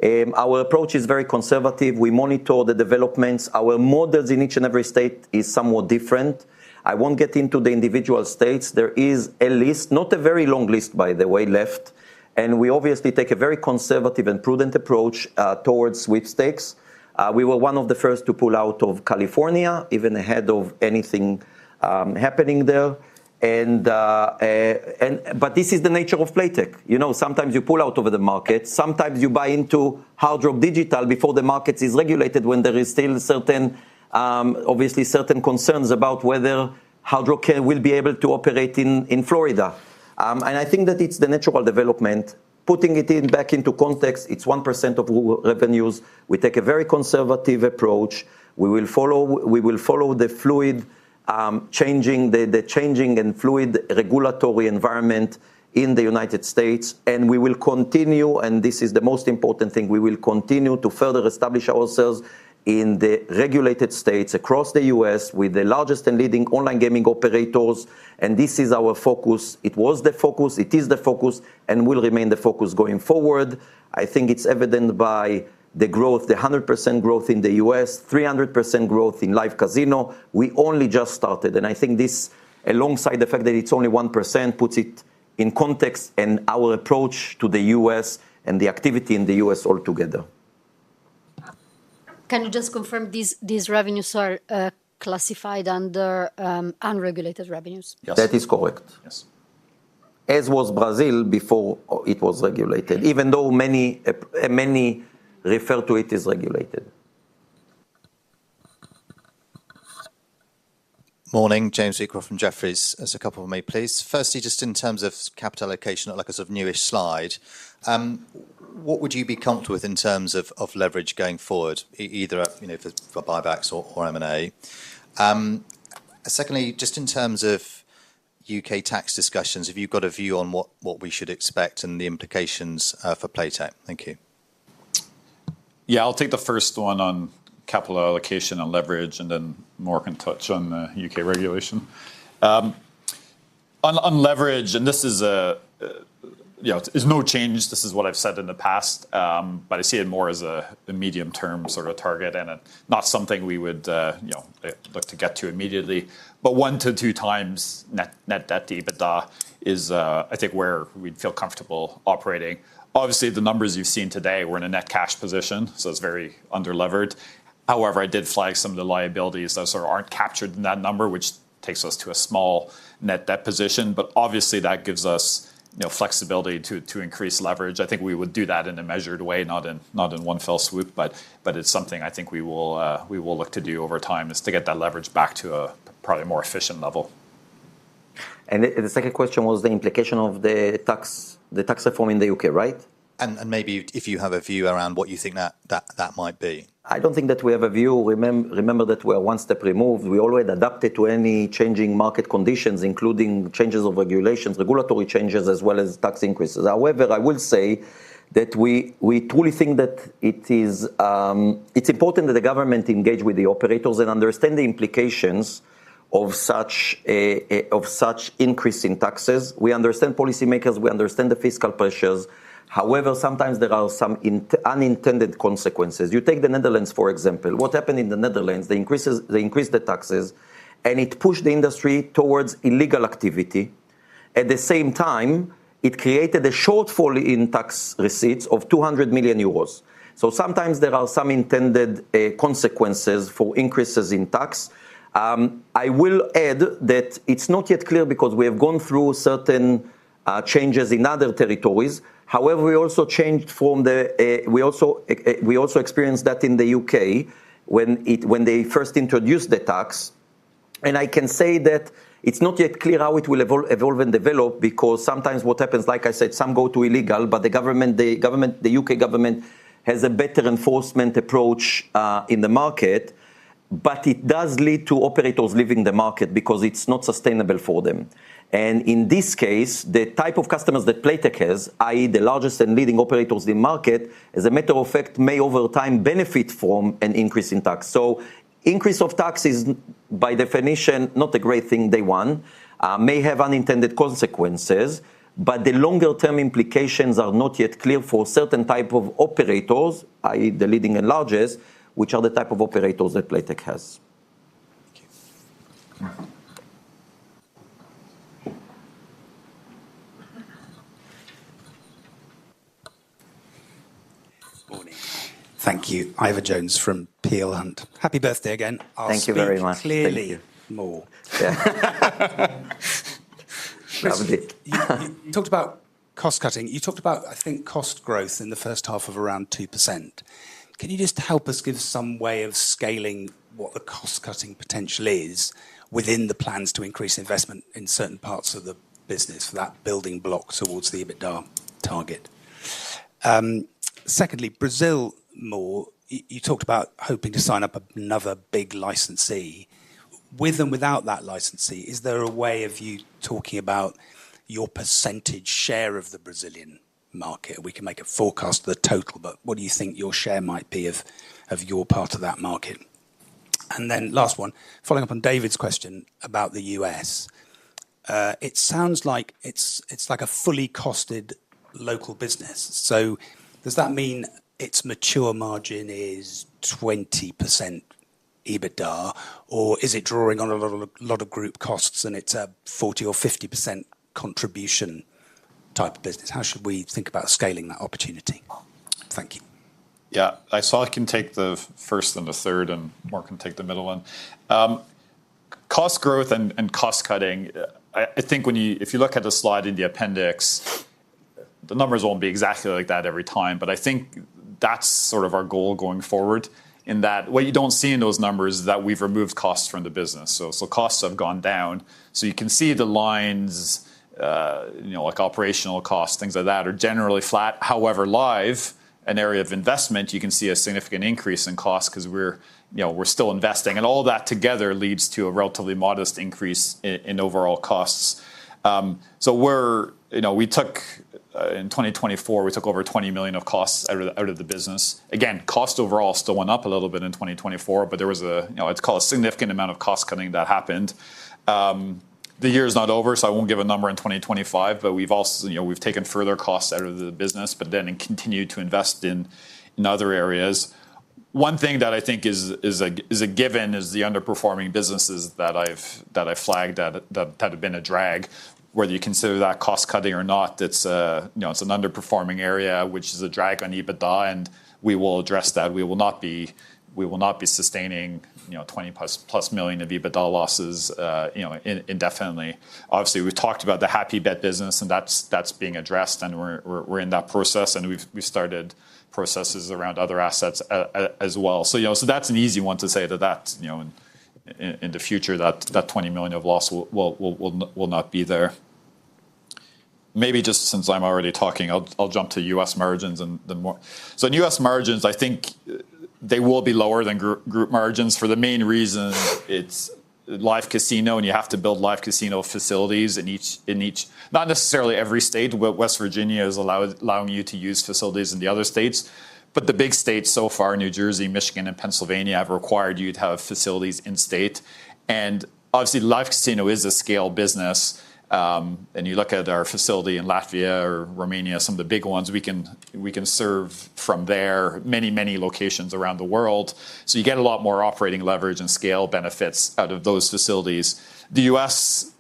Our approach is very conservative. We monitor the developments. Our models in each and every state is somewhat different. I won't get into the individual states. There is a list, not a very long list, by the way, left. And we obviously take a very conservative and prudent approach towards sweepstakes. We were one of the first to pull out of California, even ahead of anything happening there. But this is the nature of Playtech. Sometimes you pull out of the market. Sometimes you buy into Hard Rock Digital before the market is regulated, when there is still certain concerns about whether Hard Rock will be able to operate in Florida. And I think that it's the natural development. Putting it back into context, it's 1% of revenues. We take a very conservative approach. We will follow the fluid changing and fluid regulatory environment in the United States, and we will continue, and this is the most important thing, we will continue to further establish ourselves in the regulated states across the US with the largest and leading online gaming operators, and this is our focus. It was the focus, it is the focus, and will remain the focus going forward. I think it's evident by the growth, the 100% growth in the US, 300% growth in live casino. We only just started. And I think this, alongside the fact that it's only 1%, puts it in context and our approach to the US and the activity in the US altogether. Can you just confirm these revenues are classified under unregulated revenues? Yes. That is correct. Yes. As was Brazil before it was regulated, even though many refer to it as regulated. Morning, James Wheatcroft from Jefferies. As a couple of me, please. Firstly, just in terms of capital allocation, like a sort of newish slide, what would you be comfortable with in terms of leverage going forward, either for buybacks or M&A? Secondly, just in terms of UK tax discussions, have you got a view on what we should expect and the implications for Playtech? Thank you. Yeah, I'll take the first one on capital allocation and leverage, and then Mark can touch on the UK regulation. On leverage, and this is there's no change. This is what I've said in the past, but I see it more as a medium-term sort of target, and not something we would look to get to immediately. But 1 to 2 times net debt to EBITDA is, I think, where we'd feel comfortable operating. Obviously, the numbers you've seen today, we're in a net cash position, so it's very under-levered. However, I did flag some of the liabilities that sort of aren't captured in that number, which takes us to a small net debt position. But obviously, that gives us flexibility to increase leverage. I think we would do that in a measured way, not in one fell swoop. But it's something I think we will look to do over time, is to get that leverage back to a probably more efficient level. And the second question was the implication of the tax reform in the UK, right? And maybe if you have a view around what you think that might be. I don't think that we have a view. Remember that we are one step removed. We already adapted to any changing market conditions, including changes of regulations, regulatory changes, as well as tax increases. However, I will say that we truly think that it's important that the government engage with the operators and understand the implications of such increase in taxes. We understand policymakers, we understand the fiscal pressures. However, sometimes there are some unintended consequences. You take the Netherlands, for example. What happened in the Netherlands, they increased the taxes, and it pushed the industry towards illegal activity. At the same time, it created a shortfall in tax receipts of 200 million euros. So sometimes there are some intended consequences for increases in tax. I will add that it's not yet clear because we have gone through certain changes in other territories. However, we also changed from we also experienced that in the UK when they first introduced the tax. And I can say that it's not yet clear how it will evolve and develop, because sometimes what happens, like I said, some go to illegal, but the UK government has a better enforcement approach in the market. But it does lead to operators leaving the market because it's not sustainable for them. And in this case, the type of customers that Playtech has, i.e. the largest and leading operators in the market, as a matter of fact, may over time benefit from an increase in tax. So increase of tax is, by definition, not a great thing day one, may have unintended consequences, but the longer term implications are not yet clear for certain type of operators, i.e. the leading and largest, which are the type of operators that Playtech has. Thank you. Morning. Thank you. Ivor Jones from Peel Hunt. Happy birthday again. Thank you very much. Clearly more. Yeah. You talked about cost cutting. You talked about, I think, cost growth in the first half of around 2%. Can you just help us give some way of scaling what the cost-cutting potential is within the plans to increase investment in certain parts of the business for that building block towards the EBITDA target? Secondly, Brazil more, you talked about hoping to sign up another big licensee. With and without that licensee, is there a way of you talking about your percentage share of the Brazilian market? We can make a forecast of the total, but what do you think your share might be of your part of that market? And then last one, following up on David's question about the US, it sounds like it's like a fully costed local business. So does that mean its mature margin is 20% EBITDA, or is it drawing on a lot of group costs and it's a 40 or 50% contribution type of business? How should we think about scaling that opportunity? Thank you. Yeah, I can take the first and the third, and Mark can take the middle one. Cost growth and cost cutting. I think if you look at the slide in the appendix, the numbers won't be exactly like that every time, but I think that's sort of our goal going forward. In that, what you don't see in those numbers is that we've removed costs from the business. So costs have gone down. So you can see the lines, like operational costs, things like that, are generally flat. However, live, an area of investment, you can see a significant increase in costs because we're still investing, and all that together leads to a relatively modest increase in overall costs. So we took in 2024, we took over 20 million of costs out of the business. Again, cost overall still went up a little bit in 2024, but there was it's called a significant amount of cost cutting that happened. the year is not over, so I won't give a number in 2025, but we've also, we've taken further costs out of the business, but then continued to invest in other areas. One thing that I think is a given is the underperforming businesses that I've flagged that have been a drag. Whether you consider that cost cutting or not, it's it's an underperforming area, which is a drag on EBITDA, and we will address that. We will not be sustaining 20 plus million of EBITDA losses indefinitely. Obviously, we've talked about the Happy Bet business, and that's being addressed, and we're in that process, and we've started processes around other assets as well. So that's an easy one to say that in the future that 20 million of loss will not be there. Maybe just since I'm already talking, I'll jump to U.S. margins and then more. So in U.S. margins, I think they will be lower than group margins for the main reason it's live casino, and you have to build live casino facilities in each not necessarily every state. West Virginia is allowing you to use facilities in the other states, but the big states so far, New Jersey, Michigan, and Pennsylvania, have required you to have facilities in state. And obviously, live casino is a scale business. And you look at our facility in Latvia or Romania, some of the big ones, we can serve from there many locations around the world. So you get a lot more operating leverage and scale benefits out of those facilities. The U.S.,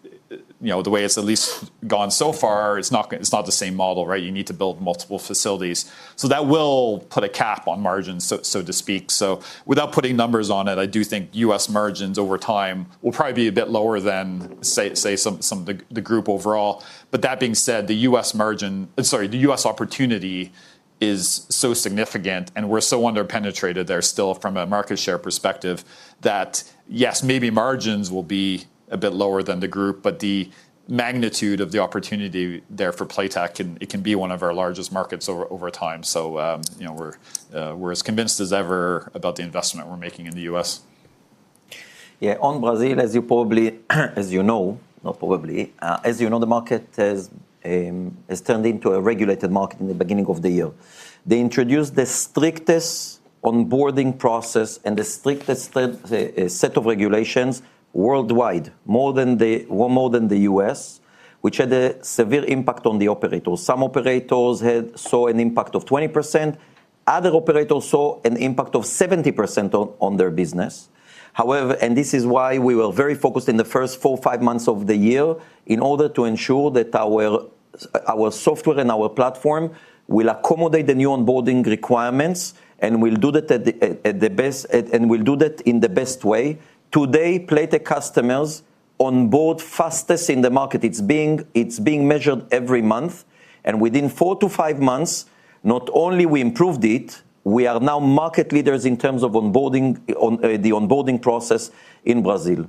the way it's at least gone so far, it's not the same model, right? You need to build multiple facilities. So that will put a cap on margins, so to speak. So without putting numbers on it, I do think U.S. margins over time will probably be a bit lower than, say some of the group overall. But that being said, the U.S. opportunity is so significant, and we're so underpenetrated there still from a market share perspective that, yes, maybe margins will be a bit lower than the group, but the magnitude of the opportunity there for Playtech, it can be one of our largest markets over time. So we're as convinced as ever about the investment we're making in the US. Yeah, on Brazil, as you know, the market has turned into a regulated market in the beginning of the year. They introduced the strictest onboarding process and the strictest set of regulations worldwide, more than the US, which had a severe impact on the operators. Some operators saw an impact of 20%. Other operators saw an impact of 70% on their business. However, and this is why we were very focused in the first 4-5 months of the year in order to ensure that our software and our platform will accommodate the new onboarding requirements, and we'll do that at the best, and we'll do that in the best way. Today, Playtech customers onboard fastest in the market. It's being measured every month, and within 4 to 5 months, not only we improved it, we are now market leaders in terms of onboarding the onboarding process in Brazil.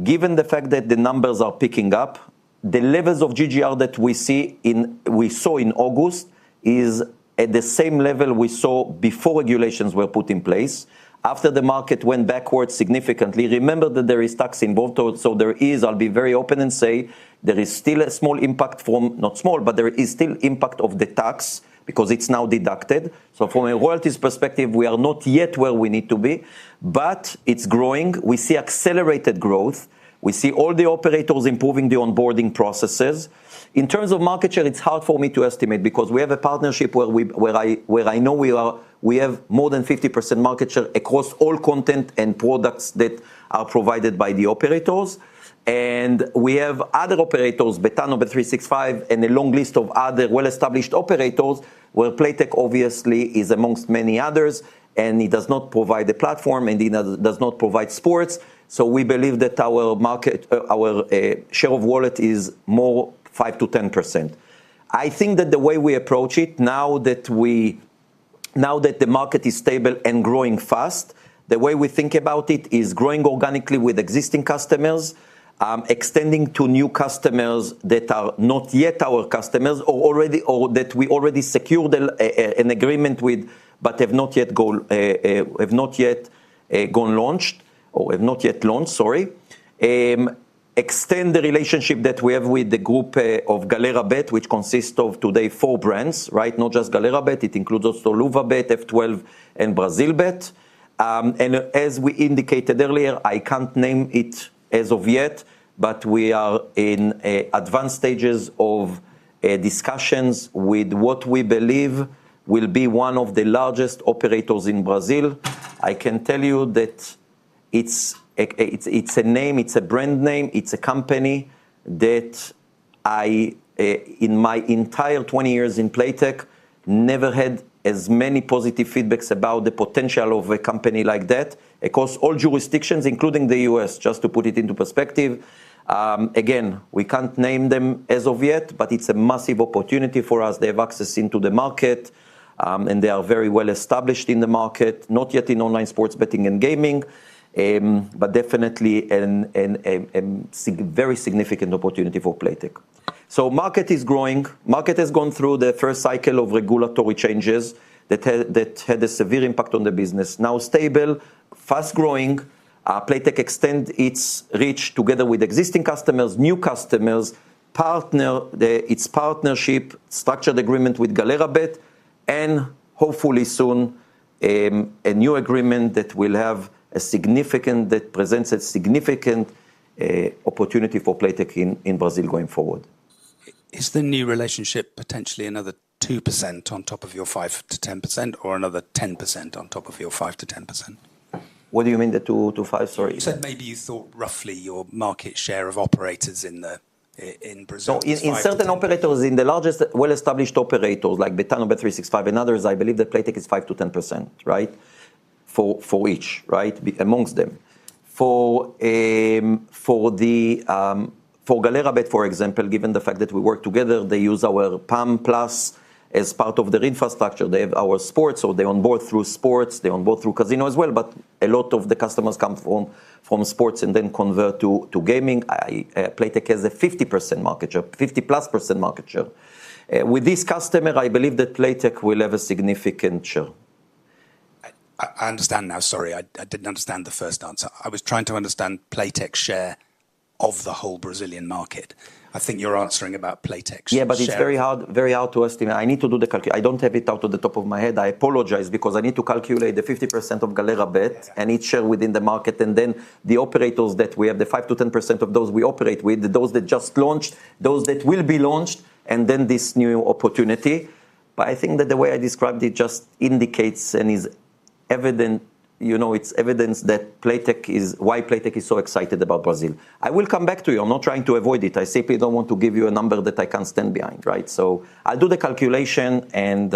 Given the fact that the numbers are picking up, the levels of GGR that we saw in August is at the same level we saw before regulations were put in place. After the market went backwards significantly, remember that there is tax involved, so I'll be very open and say, there is still a small impact not small, but there is still impact of the tax because it's now deducted. So from a royalties perspective, we are not yet where we need to be, but it's growing. We see accelerated growth. We see all the operators improving the onboarding processes. In terms of market share, it's hard for me to estimate because we have a partnership where I know we have more than 50% market share across all content and products that are provided by the operators. And we have other operators, Betano, Bet365, and a long list of other well-established operators where Playtech obviously is amongst many others, and it does not provide a platform and it does not provide sports. So we believe that our share of wallet is more 5 to 10%. I think that the way we approach it, now that the market is stable and growing fast, the way we think about it is growing organically with existing customers, extending to new customers that are not yet our customers or that we already secured an agreement with, but have not yet launched. Extend the relationship that we have with the group of Galera Bet, which consists of today 4 brands, right? Not just Galera Bet, it includes also Luva Bet, F12, and Brazil Bet. And as we indicated earlier, I can't name it as of yet, but we are in advanced stages of discussions with what we believe will be one of the largest operators in Brazil. I can tell you that it's a name, it's a brand name, it's a company that I, in my entire 20 years in Playtech, never had as many positive feedbacks about the potential of a company like that across all jurisdictions, including the US, just to put it into perspective. Again, we can't name them as of yet, but it's a massive opportunity for us. They have access into the market, and they are very well established in the market, not yet in online sports betting and gaming, but definitely a very significant opportunity for Playtech. So market is growing. Market has gone through the first cycle of regulatory changes that had a severe impact on the business. Now stable, fast growing. Playtech extend its reach together with existing customers, new customers, its partnership, structured agreement with Galera.bet, and hopefully soon a new agreement that presents a significant opportunity for Playtech in Brazil going forward. Is the new relationship potentially another 2% on top of your 5 to 10%, or another 10% on top of your 5 to 10%? What do you mean the 2 to 5? Sorry. You said maybe you thought roughly your market share of operators in Brazil. So in certain operators, in the largest well-established operators like Betano, Bet365, and others, I believe that Playtech is 5 to 10%, right? For each, right? Amongst them. For Galera.bet, for example, given the fact that we work together, they use our PAM Plus as part of their infrastructure. They have our sports, so they onboard through sports, they onboard through casino as well, but a lot of the customers come from sports and then convert to gaming. Playtech has a 50% market share, 50+% market share. With this customer, I believe that Playtech will have a significant share. I understand now, sorry, I didn't understand the first answer. I was trying to understand Playtech's share of the whole Brazilian market. I think you're answering about Playtech's Yeah, but share. it's very hard to estimate. I need to do the calculation. I don't have it out of the top of my head. I apologize because I need to calculate the 50% of Galera.bet and its share within the market, and then the operators that we have, the 5 to 10% of those we operate with, those that just launched, those that will be launched, and then this new opportunity. But I think that the way I described it just indicates and is evident, it's evidence that why Playtech is so excited about Brazil. I will come back to you. I'm not trying to avoid it. I simply don't want to give you a number that I can't stand behind, right? So I'll do the calculation, and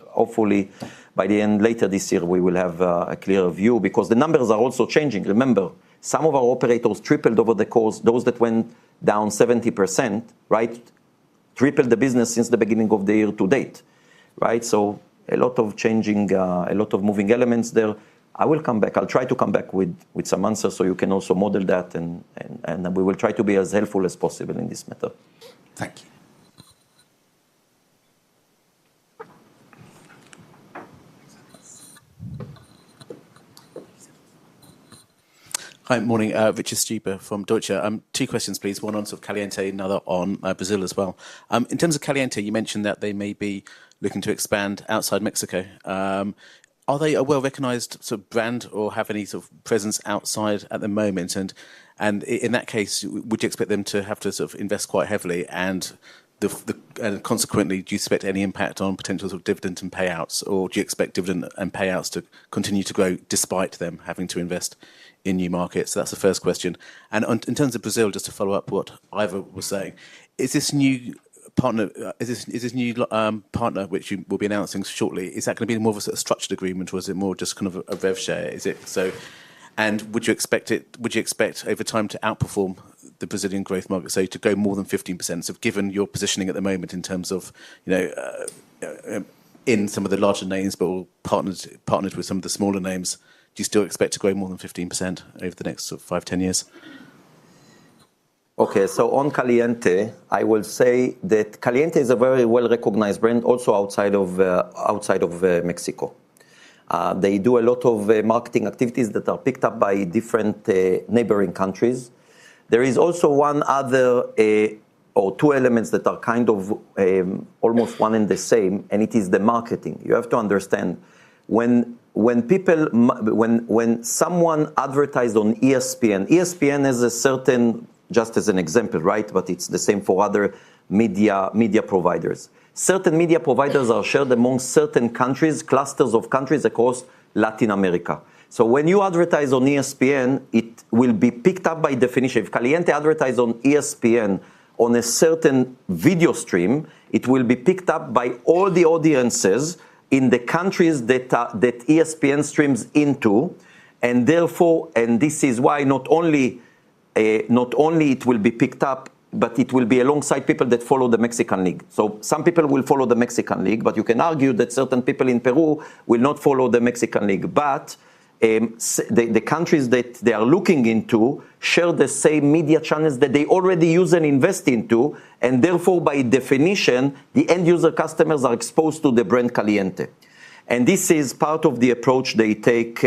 hopefully by the end, later this year, we will have a clearer view, because the numbers are also changing. Remember, some of our operators tripled over the course, those that went down 70%, right? Tripled the business since the beginning of the year to date, right? So a lot of changing, a lot of moving elements there. I will come back. I'll try to come back with some answers so you can also model that, and we will try to be as helpful as possible in this matter. Thank you. Hi, morning. Richard Stuber from Deutsche. 2 questions, please. One on sort of Caliente, another on Brazil as well. In terms of Caliente, you mentioned that they may be looking to expand outside Mexico. Are they a well-recognized sort of brand or have any sort of presence outside at the moment? And in that case, would you expect them to have to sort of invest quite heavily? And consequently, do you expect any impact on potential sort of dividend and payouts? Or do you expect dividend and payouts to continue to grow despite them having to invest in new markets? So that's the first question. And in terms of Brazil, just to follow up what Ivor was saying, is this new partner, partner which you will be announcing shortly, is that going to be more of a sort of structured agreement, or is it more just kind of a rev share? Is it so? And would you expect over time to outperform the Brazilian growth market, so to go more than 15%? So given your positioning at the moment in terms of, in some of the larger names, but all partnered with some of the smaller names, do you still expect to grow more than 15% over the next sort of 5-10 years? Okay, so on Caliente, I will say that Caliente is a very well-recognized brand also outside of Mexico. They do a lot of marketing activities that are picked up by different neighboring countries. There is also one other or 2 elements that are kind of almost one and the same, and it is the marketing. You have to understand, when someone advertised on ESPN has a certain just as an example, right? But it's the same for other media providers. Certain media providers are shared among certain countries, clusters of countries across Latin America. So when you advertise on ESPN, it will be picked up by definition. If Caliente advertise on ESPN on a certain video stream, it will be picked up by all the audiences in the countries that ESPN streams into, and therefore, and this is why not only it will be picked up, but it will be alongside people that follow the Mexican League. So some people will follow the Mexican League, but you can argue that certain people in Peru will not follow the Mexican League. But the countries that they are looking into share the same media channels that they already use and invest into, and therefore, by definition, the end user customers are exposed to the brand Caliente. And this is part of the approach they take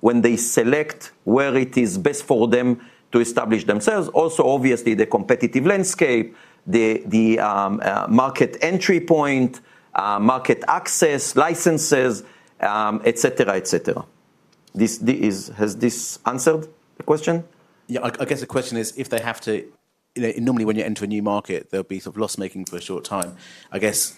when they select where it is best for them to establish themselves. Also, obviously, the competitive landscape, the market entry point, market access, licenses, etc., etc. Has this answered the question? Yeah, I guess the question is if they have to. Normally, when you enter a new market, they'll be sort of loss-making for a short time. I guess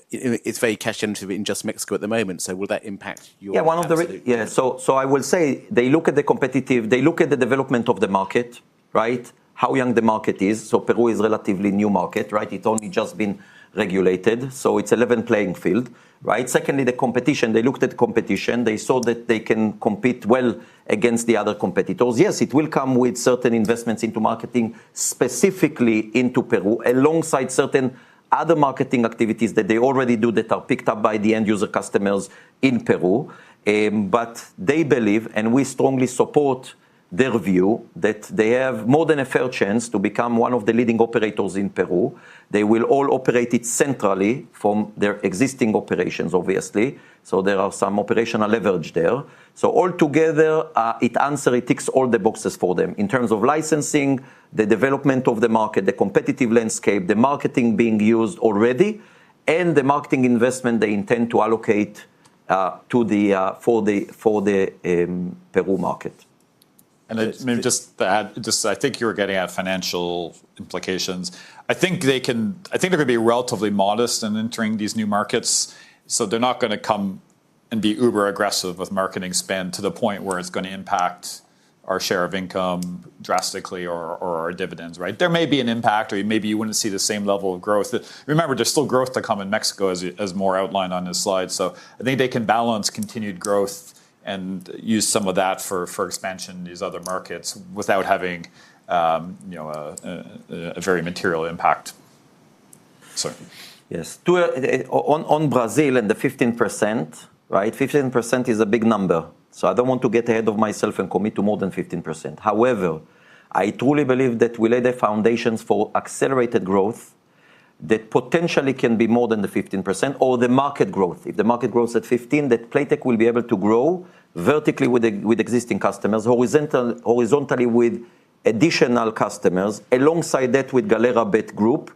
it's very cash-generative in just Mexico at the moment. So will that impact your? Yeah, one of the So I will say they look at the development of the market, right? How young the market is. So Peru is relatively new market, right? It's only just been regulated, so it's a level playing field, right? Secondly, the competition. They looked at the competition. They saw that they can compete well against the other competitors. Yes, it will come with certain investments into marketing, specifically into Peru, alongside certain other marketing activities that they already do that are picked up by the end user customers in Peru. But they believe, and we strongly support their view, that they have more than a fair chance to become one of the leading operators in Peru. They will all operate it centrally from their existing operations, obviously. So there are some operational leverage there. So altogether, it ticks all the boxes for them in terms of licensing, the development of the market, the competitive landscape, the marketing being used already, and the marketing investment they intend to allocate for the Peru market. And maybe just to add, I think you were getting at financial implications. I think they're going to be relatively modest in entering these new markets. So they're not going to come and be uber aggressive with marketing spend to the point where it's going to impact our share of income drastically or our dividends, right? There may be an impact, or maybe you wouldn't see the same level of growth. Remember, there's still growth to come in Mexico, as more outlined on this slide. So I think they can balance continued growth and use some of that for expansion in these other markets without having a very material impact. So, yes, on Brazil and the 15%, right? 15% is a big number. So I don't want to get ahead of myself and commit to more than 15%. However, I truly believe that we lay the foundations for accelerated growth that potentially can be more than the 15%, or the market growth. If the market grows at 15%, that Playtech will be able to grow vertically with existing customers, horizontally with additional customers, alongside that with Galera Bet Group,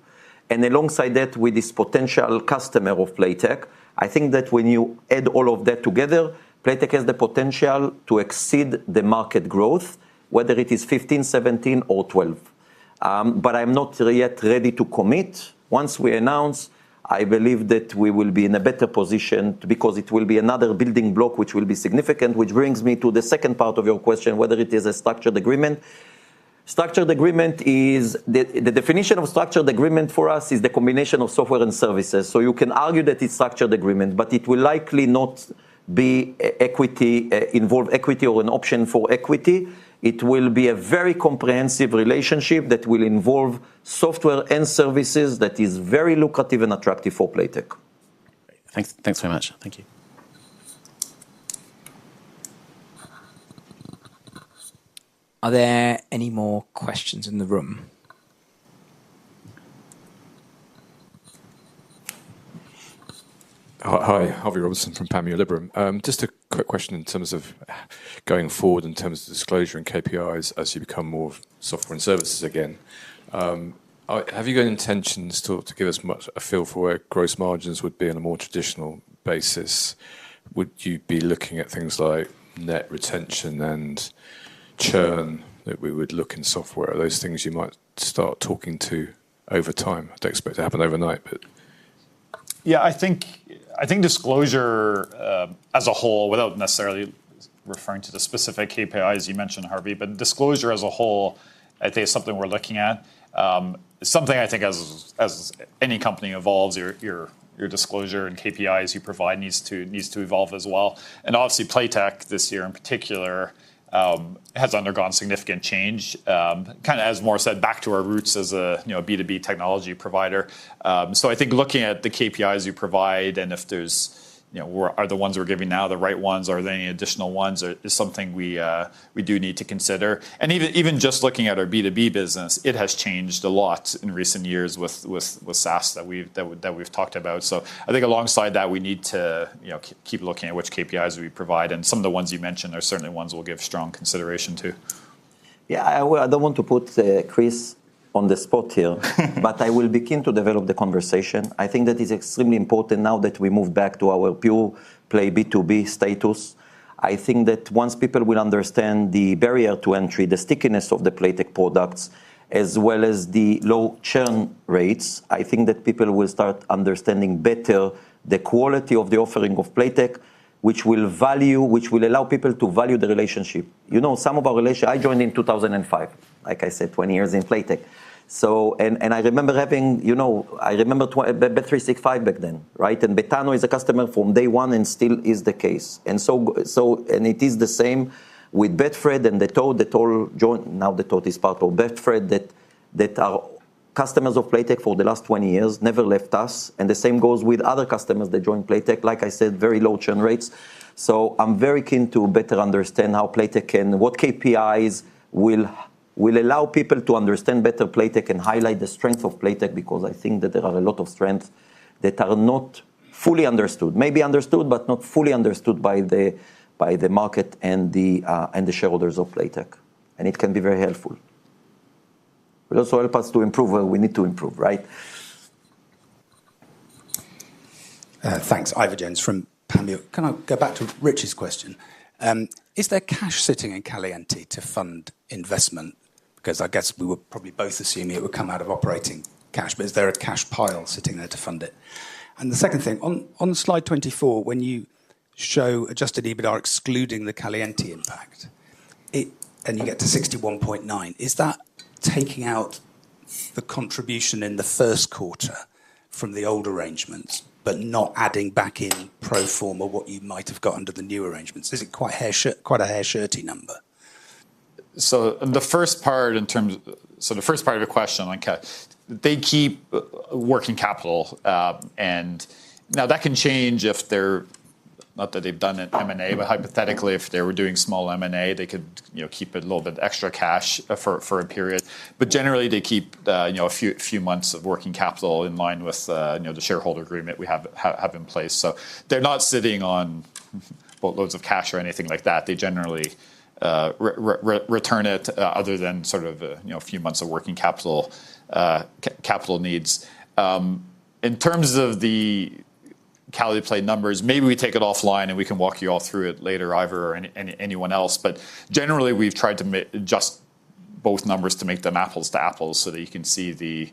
and alongside that with this potential customer of Playtech. I think that when you add all of that together, Playtech has the potential to exceed the market growth, whether it is 15, 17, or 12. But I'm not yet ready to commit. Once we announce, I believe that we will be in a better position because it will be another building block which will be significant, which brings me to the second part of your question, whether it is a structured agreement. Structured agreement is, the definition of structured agreement for us is the combination of software and services. So you can argue that it's structured agreement, but it will likely not be involve equity or an option for equity. It will be a very comprehensive relationship that will involve software and services that is very lucrative and attractive for Playtech. Thanks very much. Thank you. Are there any more questions in the room? Hi, Harvey Robertson from Panmure Liberum. Just a quick question in terms of going forward, in terms of disclosure and KPIs as you become more software and services again. Have you got intentions to give us a feel for where gross margins would be on a more traditional basis? Would you be looking at things like net retention and churn that we would look in software? Are those things you might start talking to over time? I don't expect it to happen overnight, but yeah, I think disclosure as a whole, without necessarily referring to the specific KPIs you mentioned, Harvey, but disclosure as a whole, I think is something we're looking at. It's something I think as any company evolves, your disclosure and KPIs you provide needs to evolve as well. And obviously, Playtech this year in particular has undergone significant change. Kind of, as Maura said, back to our roots as a B2B technology provider. So I think looking at the KPIs you provide, and if there's are the ones we're giving now the right ones? Are there any additional ones? Is something we do need to consider. And even just looking at our B2B business, it has changed a lot in recent years with SaaS that we've talked about. So I think alongside that, we need to keep looking at which KPIs we provide, and some of the ones you mentioned are certainly ones we'll give strong consideration to. Yeah, I don't want to put Chris on the spot here, but I will be keen to develop the conversation. I think that is extremely important now that we move back to our pure play B2B status. I think that once people will understand the barrier to entry, the stickiness of the Playtech products, as well as the low churn rates, I think that people will start understanding better the quality of the offering of Playtech, which will allow people to value the relationship. Some of our relationship, I joined in 2005, like I said, 20 years in Playtech. So, and I remember having, I remember Bet365 back then, right? And Betano is a customer from day one and still is the case. And and it is the same with Betfred and the Toad that all joined. Now the Toad is part of Betfred that are customers of Playtech for the last 20 years, never left us. And the same goes with other customers that joined Playtech. Like I said, very low churn rates. So I'm very keen to better understand how Playtech can, what KPIs will allow people to understand better Playtech and highlight the strength of Playtech, because I think that there are a lot of strengths that are not fully understood, maybe understood, but not fully understood by the market and the shareholders of Playtech. And it can be very helpful. It will also help us to improve where we need to improve, right? Thanks. Ivor Jones from Panmure. Can I go back to Rich's question? Is there cash sitting in Caliente to fund investment? Because I guess we were probably both assuming it would come out of operating cash, but is there a cash pile sitting there to fund it? And the second thing, on slide 24, when you show adjusted EBITDA excluding the Caliente impact, and you get to 61.9, is that taking out the contribution in the first quarter from the old arrangements, but not adding back in pro forma what you might have got under the new arrangements? Is it quite a hair-shirty number? So the first part of the question, like they keep working capital, and now that can change if they're, not that they've done an M&A, but hypothetically, if they were doing small M&A, they could keep a little bit extra cash for a period. But generally, they keep a few months of working capital in line with the shareholder agreement we have in place. So they're not sitting on boatloads of cash or anything like that. They generally return it, other than sort of a few months of working capital needs. In terms of the Caliplay numbers, maybe we take it offline and we can walk you all through it later, Ivor or anyone else. But generally, we've tried to adjust both numbers to make them apples to apples, so that you can see the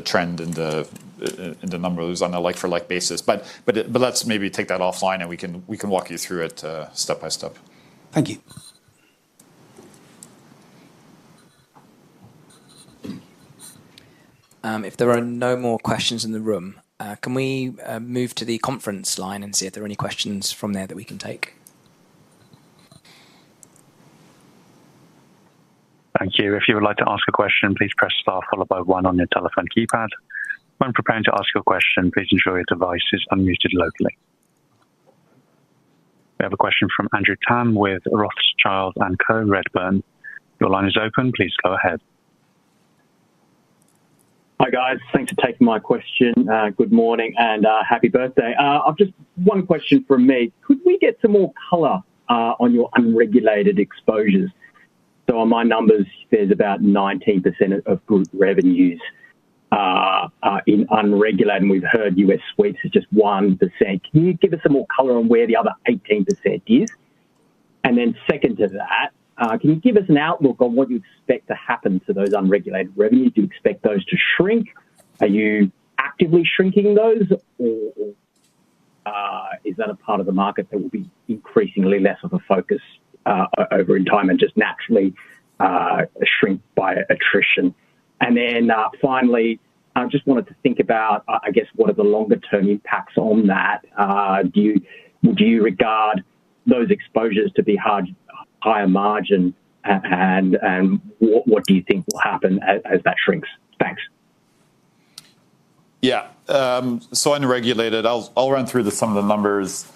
trend in the numbers on a like for like basis. But let's maybe take that offline and we can walk you through it step by step. Thank you. If there are no more questions in the room, can we move to the conference line and see if there are any questions from there that we can take? Thank you. If you would like to ask a question, please press star followed by 1 on your telephone keypad. When preparing to ask your question, please ensure your device is unmuted locally. We have a question from Andrew Tam with Rothschild & Co. Redburn. Your line is open. Please go ahead. Hi guys, thanks for taking my question. Good morning and happy birthday. I've just one question from me. Could we get some more colour on your unregulated exposures? So on my numbers, there's about 19% of group revenues in unregulated, and we've heard US sweeps is just 1%. Can you give us some more colour on where the other 18% is? And then second to that, can you give us an outlook on what you expect to happen to those unregulated revenues? Do you expect those to shrink? Are you actively shrinking those, or is that a part of the market that will be increasingly less of a focus over in time and just naturally shrink by attrition? And then finally, I just wanted to think about, I guess, what are the longer-term impacts on that? Would you regard those exposures to be higher margin, and what do you think will happen as that shrinks? Thanks. Yeah. So unregulated, I'll run through some of the numbers.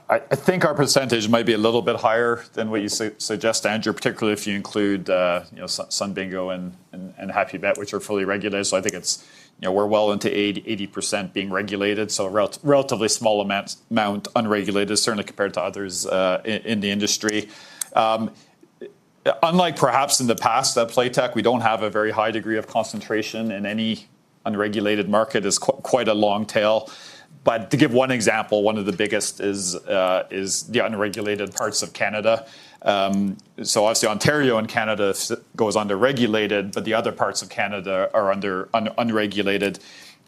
I think our percentage might be a little bit higher than what you suggest, Andrew, particularly if you include Sun Bingo and Happy Bet, which are fully regulated. So I think it's we're well into 80% being regulated, so a relatively small amount unregulated, certainly compared to others in the industry. Unlike perhaps in the past at Playtech, we don't have a very high degree of concentration in any unregulated market. Is quite a long tail. But to give one example, one of the biggest is the unregulated parts of Canada. So obviously Ontario and Canada goes under regulated, but the other parts of Canada are under unregulated.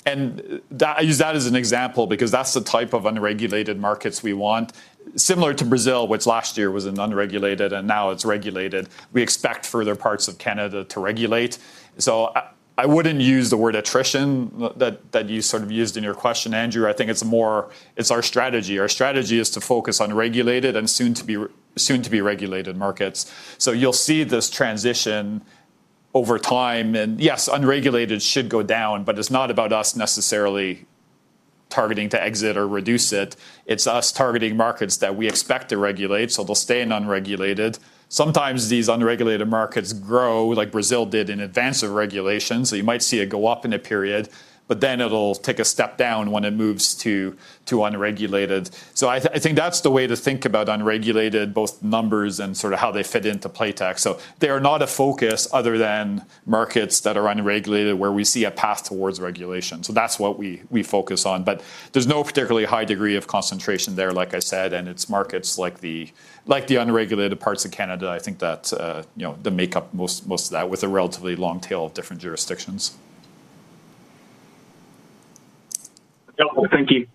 And I use that as an example because that's the type of unregulated markets we want. Similar to Brazil, which last year was an unregulated and now it's regulated. We expect further parts of Canada to regulate. So I wouldn't use the word attrition that you sort of used in your question, Andrew. I think it's our strategy. Our strategy is to focus on regulated and soon to be regulated markets. So you'll see this transition over time. And yes, unregulated should go down, but it's not about us necessarily targeting to exit or reduce it. It's us targeting markets that we expect to regulate, so they'll stay in unregulated. Sometimes these unregulated markets grow, like Brazil did, in advance of regulation. So you might see it go up in a period, but then it'll take a step down when it moves to unregulated. So I think that's the way to think about unregulated, both numbers and sort of how they fit into Playtech. So they are not a focus other than markets that are unregulated where we see a path towards regulation. So that's what we focus on. But there's no particularly high degree of concentration there, like I said, and it's markets like the unregulated parts of Canada. I think that that make up most of that with a relatively long tail of different jurisdictions. Thank you.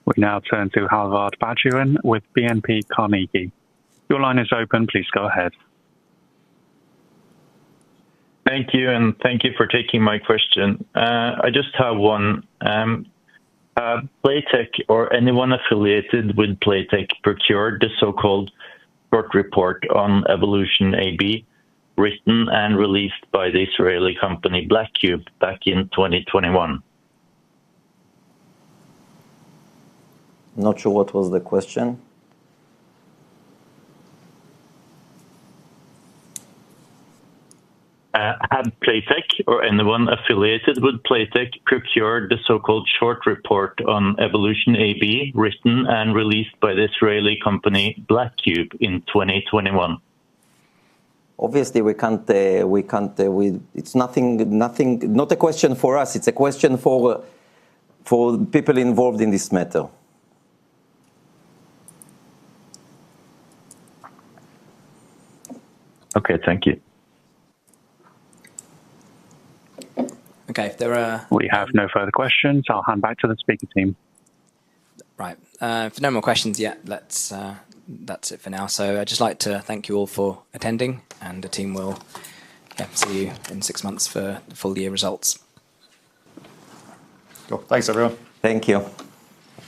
We now turn to Halvard Bajuan with BNP Carnegie. Your line is open. Please go ahead. Thank you, and thank you for taking my question. I just have one. Playtech or anyone affiliated with Playtech procured the so-called short report on Evolution AB, written and released by the Israeli company Black Cube back in 2021. Not sure what was the question. Had Playtech or anyone affiliated with Playtech procured the so-called short report on Evolution AB, written and released by the Israeli company Black Cube in 2021? Obviously, we can't. It's nothing. Not a question for us. It's a question for people involved in this matter. Okay, thank you. Okay, if there are... We have no further questions. I'll hand back to the speaker team. Right. If no more questions yet, that's it for now. So I'd just like to thank you all for attending, and the team will see you in 6 months for the full year results. Cool. Thanks, everyone. Thank you.